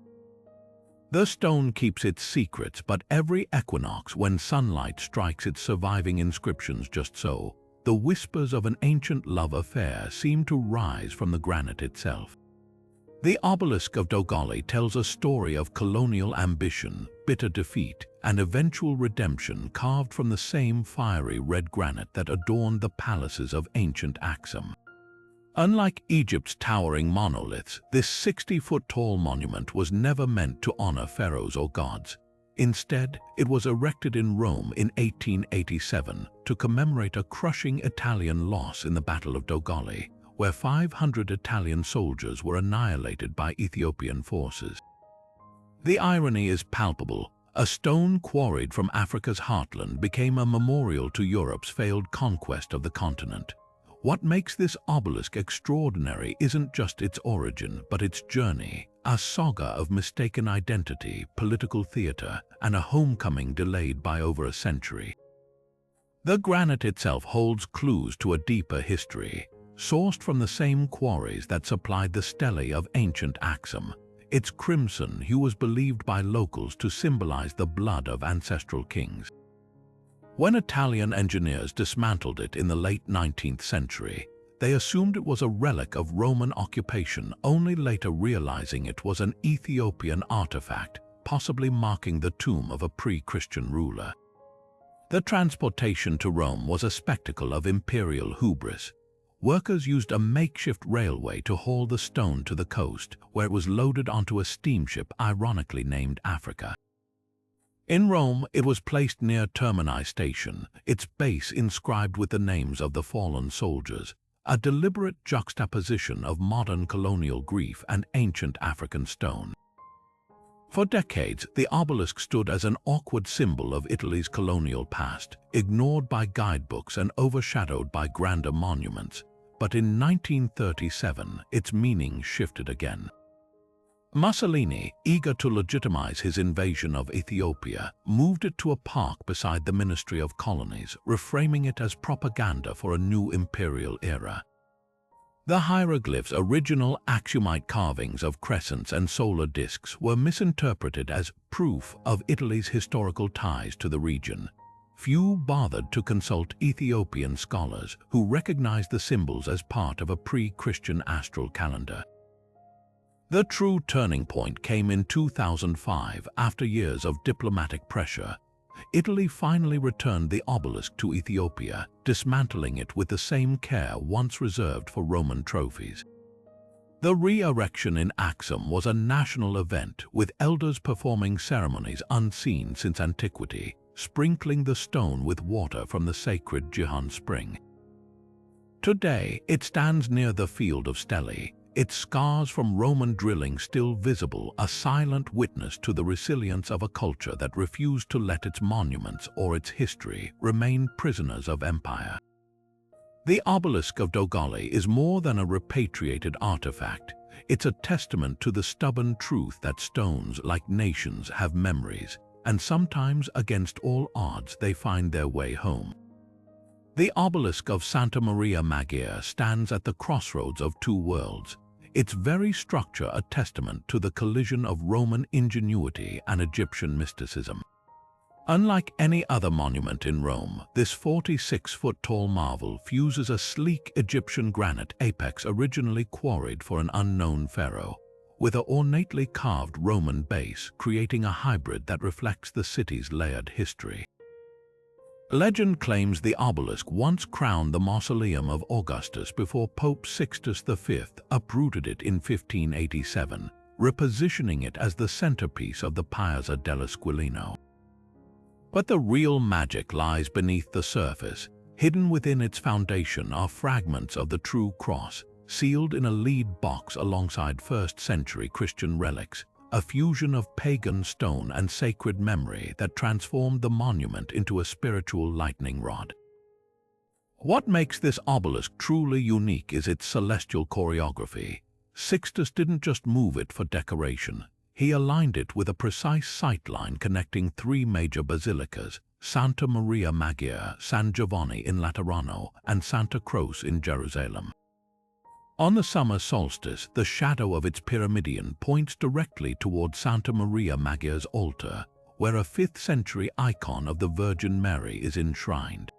The stone keeps its secrets, but every equinox, when sunlight strikes its surviving inscriptions just so, the whispers of an ancient love affair seem to rise from the granite itself. The obelisk of Dogali tells a story of colonial ambition, bitter defeat, and eventual redemption carved from the same fiery red granite that adorned the palaces of ancient Axum. Unlike Egypt's towering monoliths, this 60-foot-tall monument was never meant to honor pharaohs or gods. Instead, it was erected in Rome in 1887 to commemorate a crushing Italian loss in the Battle of Dogali, where 500 Italian soldiers were annihilated by Ethiopian forces. The irony is palpable. A stone quarried from Africa's heartland became a memorial to Europe's failed conquest of the continent. What makes this obelisk extraordinary isn't just its origin, but its journey, a saga of mistaken identity, political theater, and a homecoming delayed by over a century. The granite itself holds clues to a deeper history, sourced from the same quarries that supplied the stelae of ancient Axum. Its crimson hue was believed by locals to symbolize the blood of ancestral kings. When Italian engineers dismantled it in the late 19th century, they assumed it was a relic of Roman occupation, only later realizing it was an Ethiopian artifact, possibly marking the tomb of a pre-Christian ruler. The transportation to Rome was a spectacle of imperial hubris. Workers used a makeshift railway to haul the stone to the coast, where it was loaded onto a steamship ironically named Africa. In Rome, it was placed near Termini Station, its base inscribed with the names of the fallen soldiers, a deliberate juxtaposition of modern colonial grief and ancient African stone. For decades, the obelisk stood as an awkward symbol of Italy's colonial past, ignored by guidebooks and overshadowed by grander monuments. But in 1937, its meaning shifted again. Mussolini, eager to legitimize his invasion of Ethiopia, moved it to a park beside the Ministry of Colonies, reframing it as propaganda for a new imperial era. The hieroglyphs' original axumite carvings of crescents and solar discs were misinterpreted as proof of Italy's historical ties to the region. Few bothered to consult Ethiopian scholars who recognized the symbols as part of a pre-Christian astral calendar. The true turning point came in 2005 after years of diplomatic pressure. Italy finally returned the obelisk to Ethiopia, dismantling it with the same care once reserved for Roman trophies. The re-erection in Axum was a national event, with elders performing ceremonies unseen since antiquity, sprinkling the stone with water from the sacred Gihon spring. Today, it stands near the field of Stele, its scars from Roman drilling still visible, a silent witness to the resilience of a culture that refused to let its monuments or its history remain prisoners of empire. The obelisk of Dogali is more than a repatriated artifact. It's a testament to the stubborn truth that stones, like nations, have memories, and sometimes, against all odds, they find their way home. The obelisk of Santa Maria Maggiore stands at the crossroads of two worlds, its very structure a testament to the collision of Roman ingenuity and Egyptian mysticism. Unlike any other monument in Rome, this 46-foot-tall marvel fuses a sleek Egyptian granite apex originally quarried for an unknown pharaoh, with an ornately carved Roman base, creating a hybrid that reflects the city's layered history. Legend claims the obelisk once crowned the mausoleum of Augustus before Pope Sixtus V uprooted it in 1587, repositioning it as the centerpiece of the Piazza dell'Esquilino. But the real magic lies beneath the surface. Hidden within its foundation are fragments of the true cross, sealed in a lead box alongside 1st-century Christian relics, a fusion of pagan stone and sacred memory that transformed the monument into a spiritual lightning rod. What makes this obelisk truly unique is its celestial choreography. Sixtus didn't just move it for decoration. He aligned it with a precise sightline connecting three major basilicas, Santa Maria Maggiore, San Giovanni in Laterano, and Santa Croce in Jerusalem. On the summer solstice, the shadow of its pyramidion points directly toward Santa Maria Maggiore's altar, where a 5th-century icon of the Virgin Mary is enshrined.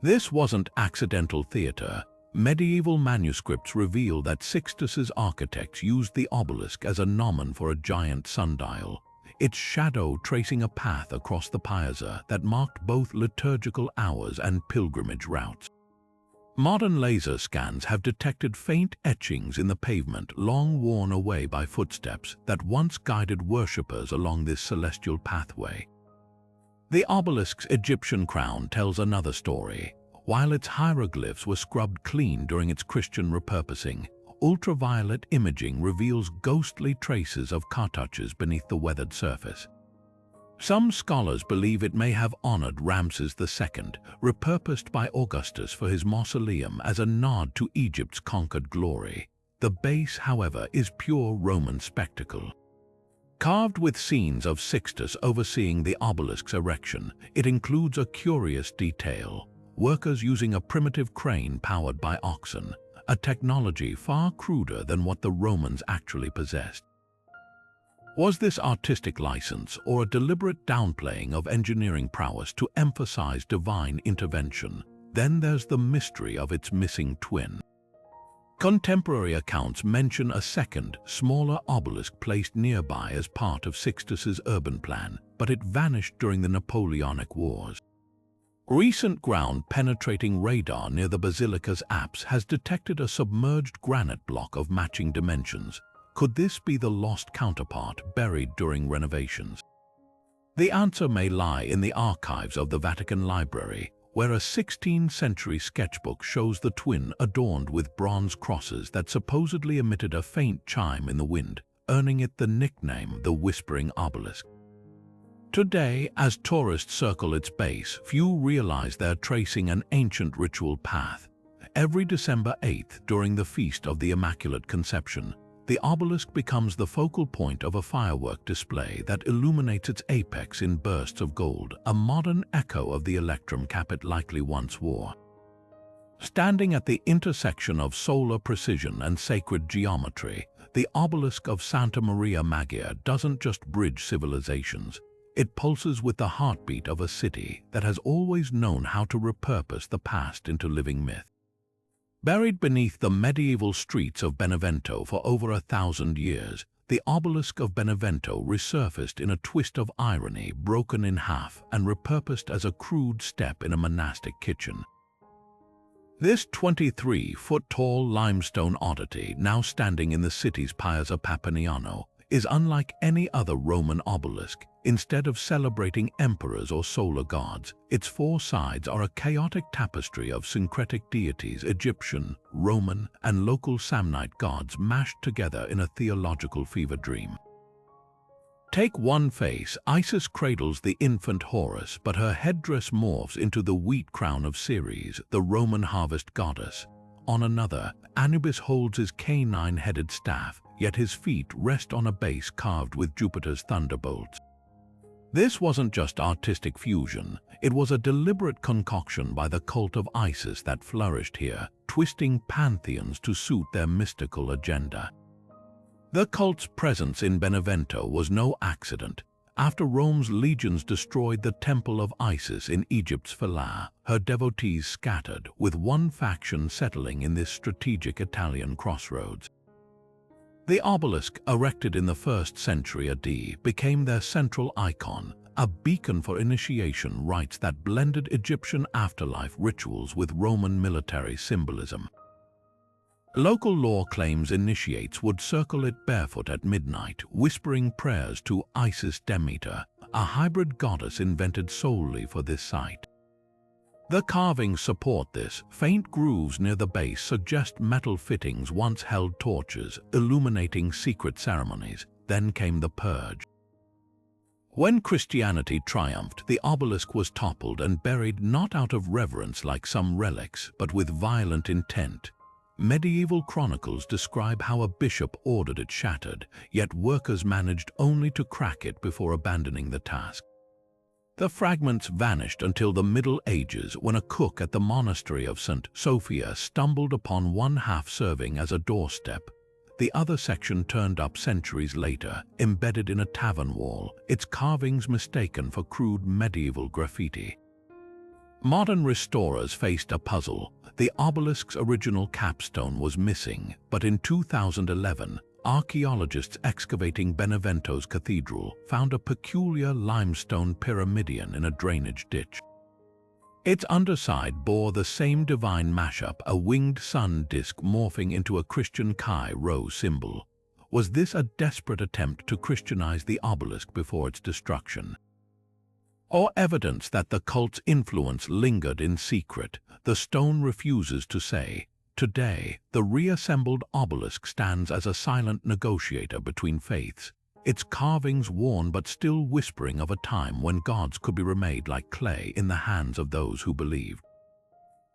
This wasn't accidental theater. Medieval manuscripts reveal that Sixtus's architects used the obelisk as a gnomon for a giant sundial, its shadow tracing a path across the piazza that marked both liturgical hours and pilgrimage routes. Modern laser scans have detected faint etchings in the pavement long worn away by footsteps that once guided worshippers along this celestial pathway. The obelisk's Egyptian crown tells another story. While its hieroglyphs were scrubbed clean during its Christian repurposing, ultraviolet imaging reveals ghostly traces of cartouches beneath the weathered surface. Some scholars believe it may have honored Ramses II, repurposed by Augustus for his mausoleum as a nod to Egypt's conquered glory. The base, however, is pure Roman spectacle. Carved with scenes of Sixtus overseeing the obelisk's erection, it includes a curious detail: workers using a primitive crane powered by oxen, a technology far cruder than what the Romans actually possessed. Was this artistic license or a deliberate downplaying of engineering prowess to emphasize divine intervention? Then there's the mystery of its missing twin. Contemporary accounts mention a second, smaller obelisk placed nearby as part of Sixtus's urban plan, but it vanished during the Napoleonic Wars. Recent ground-penetrating radar near the basilica's apse has detected a submerged granite block of matching dimensions. Could this be the lost counterpart buried during renovations? The answer may lie in the archives of the Vatican Library, where a 16th century sketchbook shows the twin adorned with bronze crosses that supposedly emitted a faint chime in the wind, earning it the nickname the Whispering Obelisk. Today, as tourists circle its base, few realize they're tracing an ancient ritual path. Every December 8th, during the Feast of the Immaculate Conception, the obelisk becomes the focal point of a firework display that illuminates its apex in bursts of gold, a modern echo of the electrum cap it likely once wore. Standing at the intersection of solar precision and sacred geometry, the obelisk of Santa Maria Maggiore doesn't just bridge civilizations. It pulses with the heartbeat of a city that has always known how to repurpose the past into living myth. Buried beneath the medieval streets of Benevento for over 1,000 years, the obelisk of Benevento resurfaced in a twist of irony, broken in half and repurposed as a crude step in a monastic kitchen. This 23-foot-tall limestone oddity, now standing in the city's Piazza Papiniano, is unlike any other Roman obelisk. Instead of celebrating emperors or solar gods, its four sides are a chaotic tapestry of syncretic deities, Egyptian, Roman, and local Samnite gods mashed together in a theological fever dream. Take one face, Isis cradles the infant Horus, but her headdress morphs into the wheat crown of Ceres, the Roman harvest goddess. On another, Anubis holds his canine-headed staff, yet his feet rest on a base carved with Jupiter's thunderbolts. This wasn't just artistic fusion, it was a deliberate concoction by the cult of Isis that flourished here, twisting pantheons to suit their mystical agenda. The cult's presence in Benevento was no accident. After Rome's legions destroyed the temple of Isis in Egypt's Philae, her devotees scattered, with one faction settling in this strategic Italian crossroads. The obelisk, erected in the 1st century AD, became their central icon, a beacon for initiation rites that blended Egyptian afterlife rituals with Roman military symbolism. Local lore claims initiates would circle it barefoot at midnight, whispering prayers to Isis Demeter, a hybrid goddess invented solely for this site. The carvings support this. Faint grooves near the base suggest metal fittings once held torches, illuminating secret ceremonies. Then came the Purge. When Christianity triumphed, the obelisk was toppled and buried not out of reverence like some relics, but with violent intent. Medieval chronicles describe how a bishop ordered it shattered, yet workers managed only to crack it before abandoning the task. The fragments vanished until the Middle Ages, when a cook at the monastery of St. Sophia stumbled upon one half serving as a doorstep. The other section turned up centuries later, embedded in a tavern wall, its carvings mistaken for crude medieval graffiti. Modern restorers faced a puzzle. The obelisk's original capstone was missing, but in 2011, archaeologists excavating Benevento's cathedral found a peculiar limestone pyramidion in a drainage ditch. Its underside bore the same divine mashup, a winged sun disk morphing into a Christian Chi Rho symbol. Was this a desperate attempt to Christianize the obelisk before its destruction? Or evidence that the cult's influence lingered in secret? The stone refuses to say. Today, the reassembled obelisk stands as a silent negotiator between faiths, its carvings worn but still whispering of a time when gods could be remade like clay in the hands of those who believed.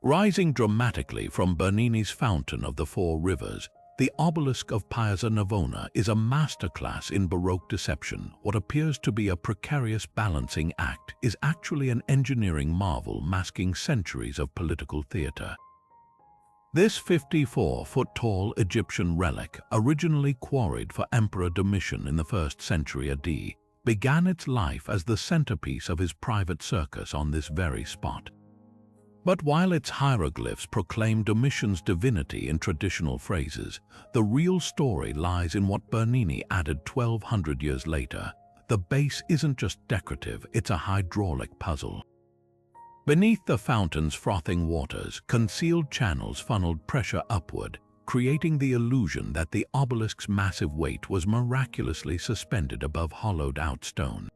Rising dramatically from Bernini's Fountain of the Four Rivers, the obelisk of Piazza Navona is a masterclass in Baroque deception. What appears to be a precarious balancing act is actually an engineering marvel masking centuries of political theater. This 54-foot-tall Egyptian relic, originally quarried for Emperor Domitian in the 1st century AD, began its life as the centerpiece of his private circus on this very spot. But while its hieroglyphs proclaim Domitian's divinity in traditional phrases, the real story lies in what Bernini added 1,200 years later. The base isn't just decorative, it's a hydraulic puzzle. Beneath the fountain's frothing waters, concealed channels funneled pressure upward, creating the illusion that the obelisk's massive weight was miraculously suspended above hollowed-out stone.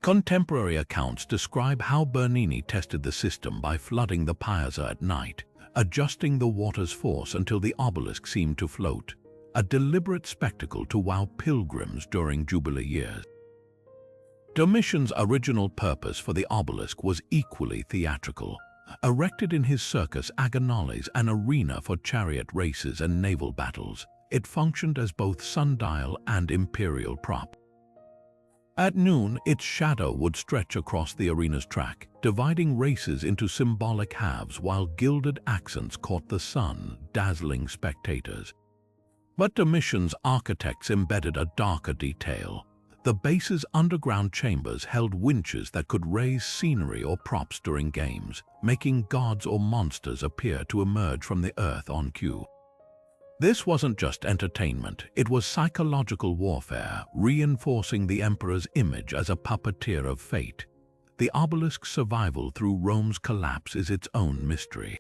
Contemporary accounts describe how Bernini tested the system by flooding the piazza at night, adjusting the water's force until the obelisk seemed to float, a deliberate spectacle to wow pilgrims during Jubilee years. Domitian's original purpose for the obelisk was equally theatrical. Erected in his circus Agonalis, an arena for chariot races and naval battles, it functioned as both sundial and imperial prop. At noon, its shadow would stretch across the arena's track, dividing races into symbolic halves while gilded accents caught the sun, dazzling spectators. But Domitian's architects embedded a darker detail. The base's underground chambers held winches that could raise scenery or props during games, making gods or monsters appear to emerge from the earth on cue. This wasn't just entertainment, it was psychological warfare, reinforcing the emperor's image as a puppeteer of fate. The obelisk's survival through Rome's collapse is its own mystery.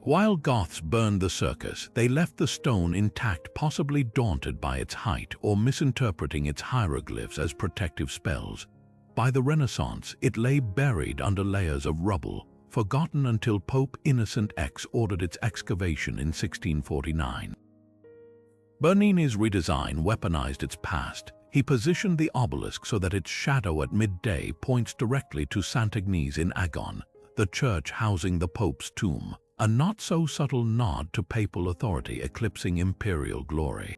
While Goths burned the circus, they left the stone intact, possibly daunted by its height or misinterpreting its hieroglyphs as protective spells. By the Renaissance, it lay buried under layers of rubble, forgotten until Pope Innocent X ordered its excavation in 1649. Bernini's redesign weaponized its past. He positioned the obelisk so that its shadow at midday points directly to Sant'Agnes in Agon, the church housing the Pope's tomb. A not-so-subtle nod to papal authority eclipsing imperial glory.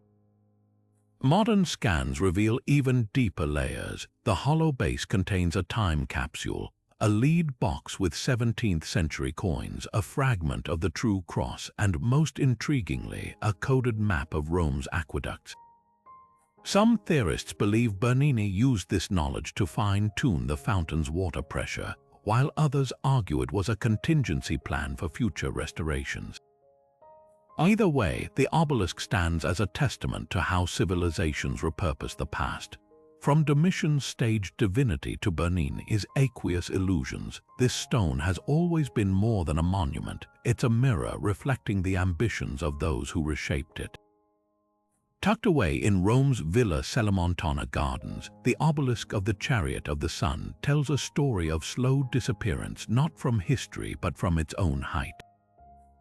Modern scans reveal even deeper layers. The hollow base contains a time capsule, a lead box with 17th-century coins, a fragment of the True Cross, and most intriguingly, a coded map of Rome's aqueducts. Some theorists believe Bernini used this knowledge to fine-tune the fountain's water pressure, while others argue it was a contingency plan for future restorations. Either way, the obelisk stands as a testament to how civilizations repurpose the past. From Domitian's staged divinity to Bernini's aqueous illusions, this stone has always been more than a monument. It's a mirror reflecting the ambitions of those who reshaped it. Tucked away in Rome's Villa Celimontana gardens, the obelisk of the Chariot of the Sun tells a story of slow disappearance not from history but from its own height.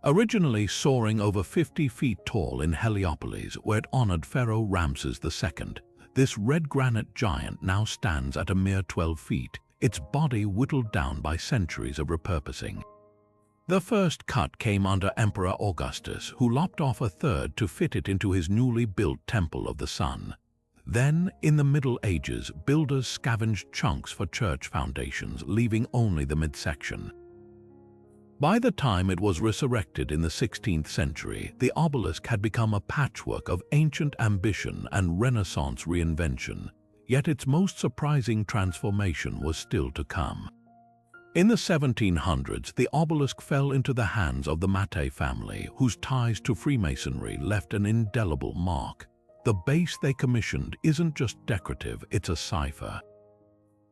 Originally soaring over 50 feet tall in Heliopolis, where it honored Pharaoh Ramses II, this red granite giant now stands at a mere 12 feet, its body whittled down by centuries of repurposing. The first cut came under Emperor Augustus, who lopped off a third to fit it into his newly built Temple of the Sun. Then, in the Middle Ages, builders scavenged chunks for church foundations, leaving only the midsection. By the time it was resurrected in the 16th century, the obelisk had become a patchwork of ancient ambition and Renaissance reinvention, yet its most surprising transformation was still to come. In the 1700s, the obelisk fell into the hands of the Mattei family, whose ties to Freemasonry left an indelible mark. The base they commissioned isn't just decorative, it's a cipher.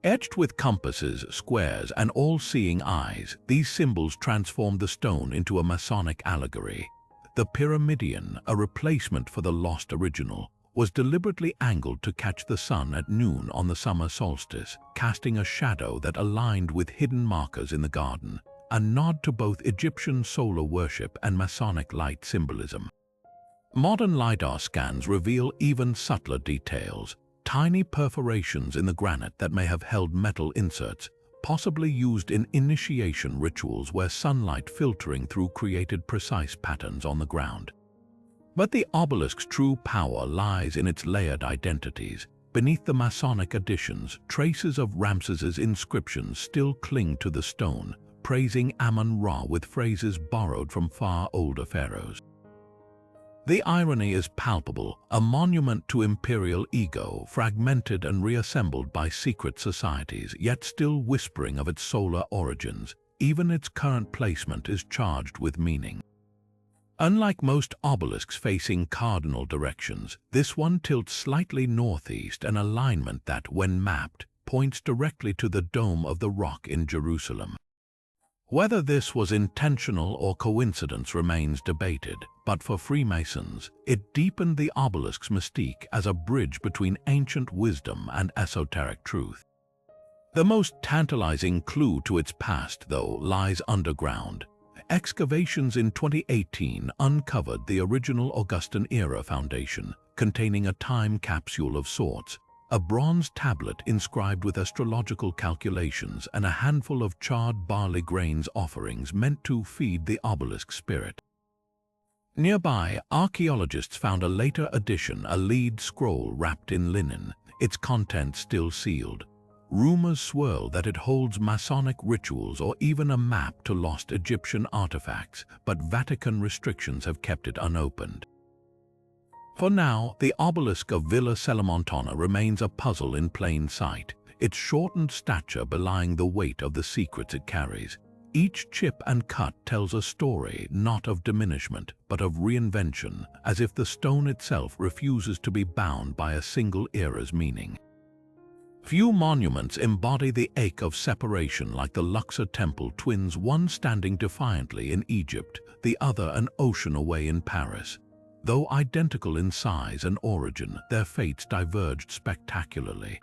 Etched with compasses, squares, and all-seeing eyes, these symbols transformed the stone into a Masonic allegory. The pyramidion, a replacement for the lost original, was deliberately angled to catch the sun at noon on the summer solstice, casting a shadow that aligned with hidden markers in the garden, a nod to both Egyptian solar worship and Masonic light symbolism. Modern LiDAR scans reveal even subtler details, tiny perforations in the granite that may have held metal inserts, possibly used in initiation rituals where sunlight filtering through created precise patterns on the ground. But the obelisk's true power lies in its layered identities. Beneath the Masonic additions, traces of Ramses's inscriptions still cling to the stone, praising Amun-Ra with phrases borrowed from far older pharaohs. The irony is palpable, a monument to imperial ego, fragmented and reassembled by secret societies, yet still whispering of its solar origins. Even its current placement is charged with meaning. Unlike most obelisks facing cardinal directions, this one tilts slightly northeast, an alignment that, when mapped, points directly to the Dome of the Rock in Jerusalem. Whether this was intentional or coincidence remains debated, but for Freemasons, it deepened the obelisk's mystique as a bridge between ancient wisdom and esoteric truth. The most tantalizing clue to its past, though, lies underground. Excavations in 2018 uncovered the original Augustan-era foundation, containing a time capsule of sorts, a bronze tablet inscribed with astrological calculations, and a handful of charred barley grains offerings meant to feed the obelisk spirit. Nearby, archaeologists found a later addition, a lead scroll wrapped in linen, its contents still sealed. Rumors swirl that it holds Masonic rituals or even a map to lost Egyptian artifacts, but Vatican restrictions have kept it unopened. For now, the obelisk of Villa Celimontana remains a puzzle in plain sight, its shortened stature belying the weight of the secrets it carries. Each chip and cut tells a story not of diminishment, but of reinvention, as if the stone itself refuses to be bound by a single era's meaning. Few monuments embody the ache of separation like the Luxor temple twins, one standing defiantly in Egypt, the other an ocean away in Paris. Though identical in size and origin, their fates diverged spectacularly.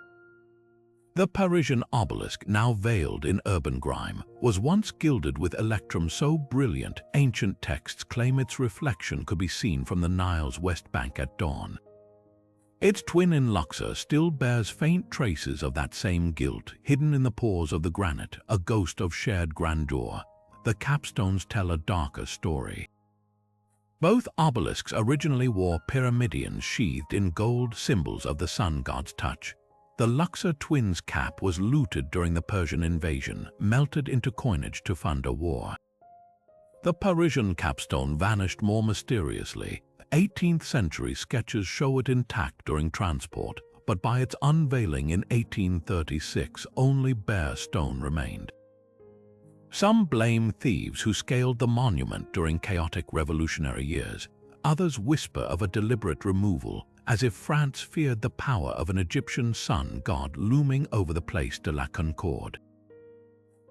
The Parisian obelisk, now veiled in urban grime, was once gilded with electrum so brilliant ancient texts claim its reflection could be seen from the Nile's west bank at dawn. Its twin in Luxor still bears faint traces of that same gilt, hidden in the pores of the granite, a ghost of shared grandeur. The capstones tell a darker story. Both obelisks originally wore pyramidions sheathed in gold, symbols of the sun god's touch. The Luxor twins' cap was looted during the Persian invasion, melted into coinage to fund a war. The Parisian capstone vanished more mysteriously. 18th century sketches show it intact during transport, but by its unveiling in 1836, only bare stone remained. Some blame thieves who scaled the monument during chaotic revolutionary years. Others whisper of a deliberate removal, as if France feared the power of an Egyptian sun god looming over the Place de la Concorde.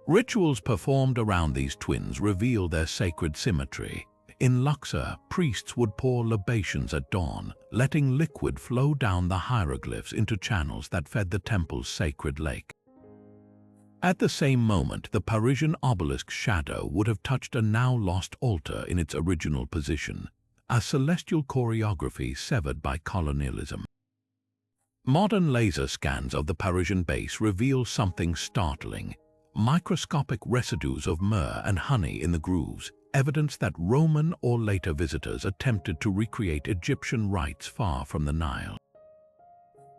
Rituals performed around these twins reveal their sacred symmetry. In Luxor, priests would pour libations at dawn, letting liquid flow down the hieroglyphs into channels that fed the temple's sacred lake. At the same moment, the Parisian obelisk's shadow would have touched a now-lost altar in its original position, a celestial choreography severed by colonialism. Modern laser scans of the Parisian base reveal something startling: microscopic residues of myrrh and honey in the grooves, evidence that Roman or later visitors attempted to recreate Egyptian rites far from the Nile.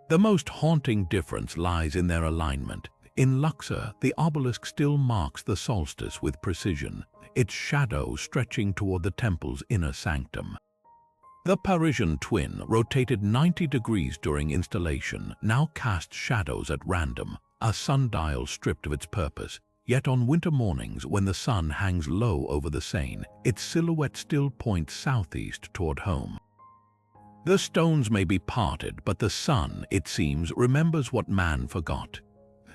The most haunting difference lies in their alignment. In Luxor, the obelisk still marks the solstice with precision, its shadow stretching toward the temple's inner sanctum. The Parisian twin, rotated 90 degrees during installation, now casts shadows at random, a sundial stripped of its purpose. Yet on winter mornings, when the sun hangs low over the Seine, its silhouette still points southeast toward home. The stones may be parted, but the sun, it seems, remembers what man forgot.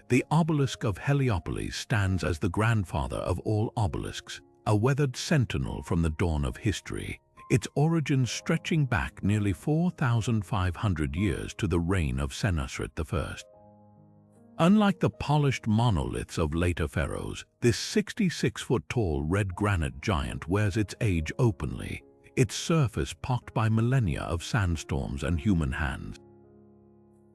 The obelisk of Heliopolis stands as the grandfather of all obelisks, a weathered sentinel from the dawn of history, its origins stretching back nearly 4,500 years to the reign of Senusret I. Unlike the polished monoliths of later pharaohs, this 66-foot-tall red granite giant wears its age openly, its surface pocked by millennia of sandstorms and human hands.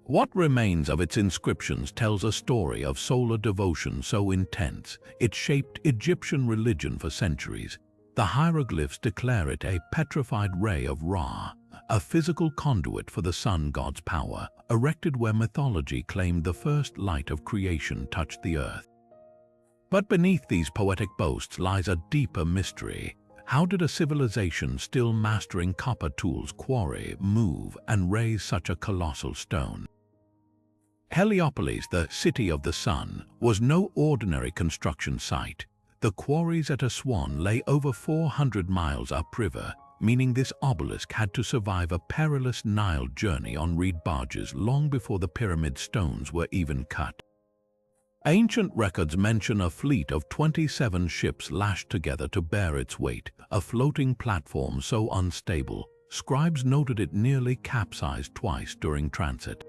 What remains of its inscriptions tells a story of solar devotion so intense it shaped Egyptian religion for centuries. The hieroglyphs declare it a petrified ray of Ra, a physical conduit for the sun god's power, erected where mythology claimed the first light of creation touched the earth. But beneath these poetic boasts lies a deeper mystery. How did a civilization still mastering copper tools quarry, move, and raise such a colossal stone? Heliopolis, the city of the sun, was no ordinary construction site. The quarries at Aswan lay over 400 miles upriver, meaning this obelisk had to survive a perilous Nile journey on reed barges long before the pyramid stones were even cut. Ancient records mention a fleet of 27 ships lashed together to bear its weight, a floating platform so unstable, scribes noted it nearly capsized twice during transit.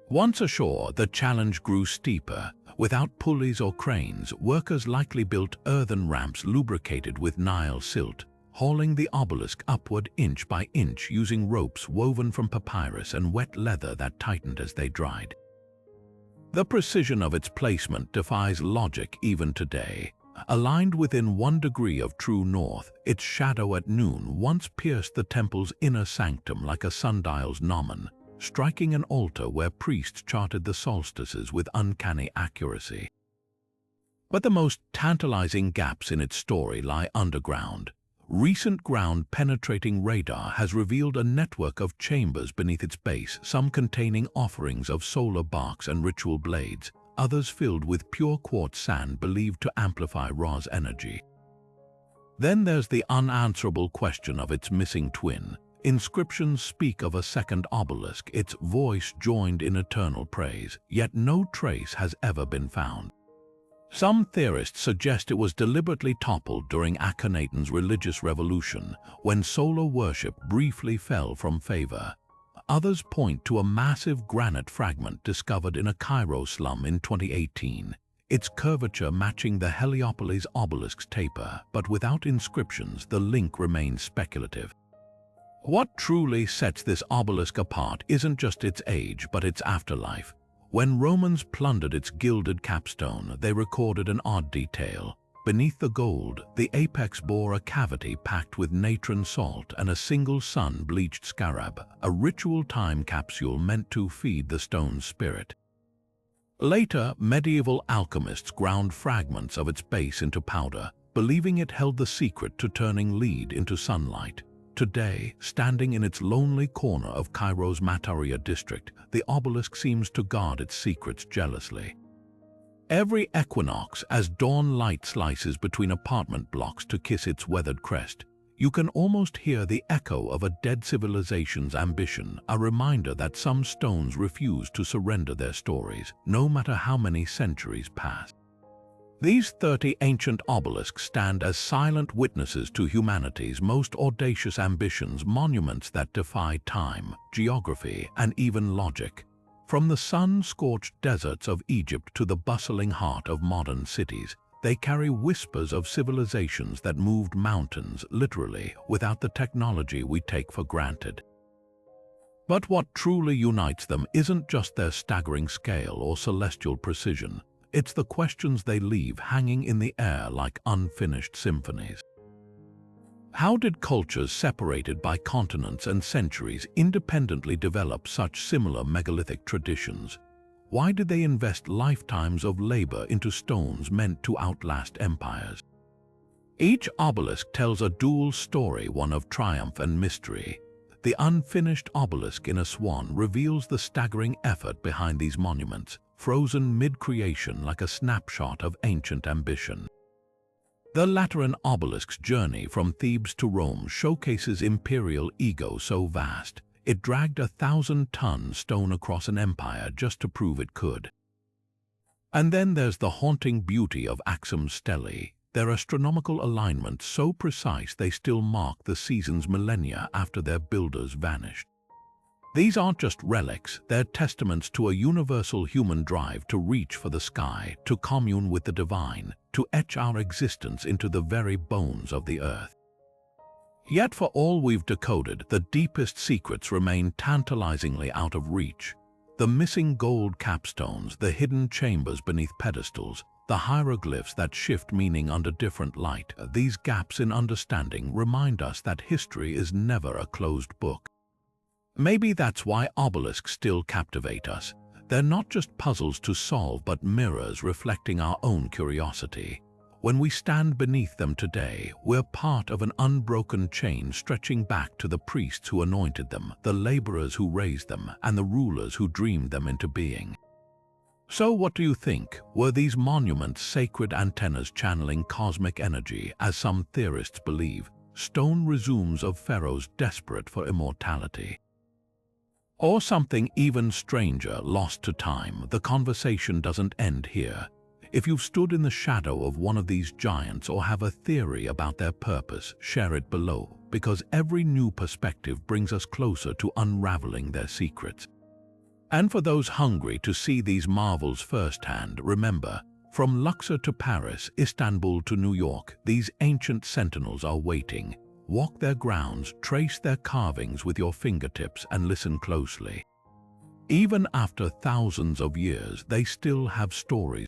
Once ashore, the challenge grew steeper. Without pulleys or cranes, workers likely built earthen ramps lubricated with Nile silt, hauling the obelisk upward inch by inch using ropes woven from papyrus and wet leather that tightened as they dried. The precision of its placement defies logic even today. Aligned within 1 degree of true north, its shadow at noon once pierced the temple's inner sanctum like a sundial's gnomon, striking an altar where priests charted the solstices with uncanny accuracy. But the most tantalizing gaps in its story lie underground. Recent ground-penetrating radar has revealed a network of chambers beneath its base, some containing offerings of solar barks and ritual blades, others filled with pure quartz sand believed to amplify Ra's energy. Then there's the unanswerable question of its missing twin. Inscriptions speak of a second obelisk, its voice joined in eternal praise, yet no trace has ever been found. Some theorists suggest it was deliberately toppled during Akhenaten's religious revolution, when solar worship briefly fell from favor. Others point to a massive granite fragment discovered in a Cairo slum in 2018, its curvature matching the Heliopolis obelisk's taper, but without inscriptions, the link remains speculative. What truly sets this obelisk apart isn't just its age, but its afterlife. When Romans plundered its gilded capstone, they recorded an odd detail. Beneath the gold, the apex bore a cavity packed with natron salt and a single sun-bleached scarab, a ritual time capsule meant to feed the stone's spirit. Later, medieval alchemists ground fragments of its base into powder, believing it held the secret to turning lead into sunlight. Today, standing in its lonely corner of Cairo's Mataria district, the obelisk seems to guard its secrets jealously. Every equinox, as dawn light slices between apartment blocks to kiss its weathered crest, you can almost hear the echo of a dead civilization's ambition, a reminder that some stones refuse to surrender their stories, no matter how many centuries pass. These 30 ancient obelisks stand as silent witnesses to humanity's most audacious ambitions, monuments that defy time, geography, and even logic. From the sun-scorched deserts of Egypt to the bustling heart of modern cities, they carry whispers of civilizations that moved mountains, literally, without the technology we take for granted. But what truly unites them isn't just their staggering scale or celestial precision. It's the questions they leave hanging in the air like unfinished symphonies. How did cultures separated by continents and centuries independently develop such similar megalithic traditions? Why did they invest lifetimes of labor into stones meant to outlast empires? Each obelisk tells a dual story, one of triumph and mystery. The Unfinished Obelisk in Aswan reveals the staggering effort behind these monuments, frozen mid-creation like a snapshot of ancient ambition. The Lateran Obelisk's journey from Thebes to Rome showcases imperial ego so vast, it dragged 1,000-ton stone across an empire just to prove it could. And then there's the haunting beauty of Axum's stelae, their astronomical alignment so precise they still mark the seasons millennia after their builders vanished. These aren't just relics, they're testaments to a universal human drive to reach for the sky, to commune with the divine, to etch our existence into the very bones of the earth. Yet for all we've decoded, the deepest secrets remain tantalizingly out of reach. The missing gold capstones, the hidden chambers beneath pedestals, the hieroglyphs that shift meaning under different light, these gaps in understanding remind us that history is never a closed book. Maybe that's why obelisks still captivate us. They're not just puzzles to solve, but mirrors reflecting our own curiosity. When we stand beneath them today, we're part of an unbroken chain stretching back to the priests who anointed them, the laborers who raised them, and the rulers who dreamed them into being. So what do you think? Were these monuments sacred antennas channeling cosmic energy, as some theorists believe, stone resumes of pharaohs desperate for immortality? Or something even stranger, lost to time? The conversation doesn't end here. If you've stood in the shadow of one of these giants or have a theory about their purpose, share it below, because every new perspective brings us closer to unraveling their secrets. And for those hungry to see these marvels firsthand, remember, from Luxor to Paris, Istanbul to New York, these ancient sentinels are waiting. Walk their grounds, trace their carvings with your fingertips, and listen closely. Even after thousands of years, they still have stories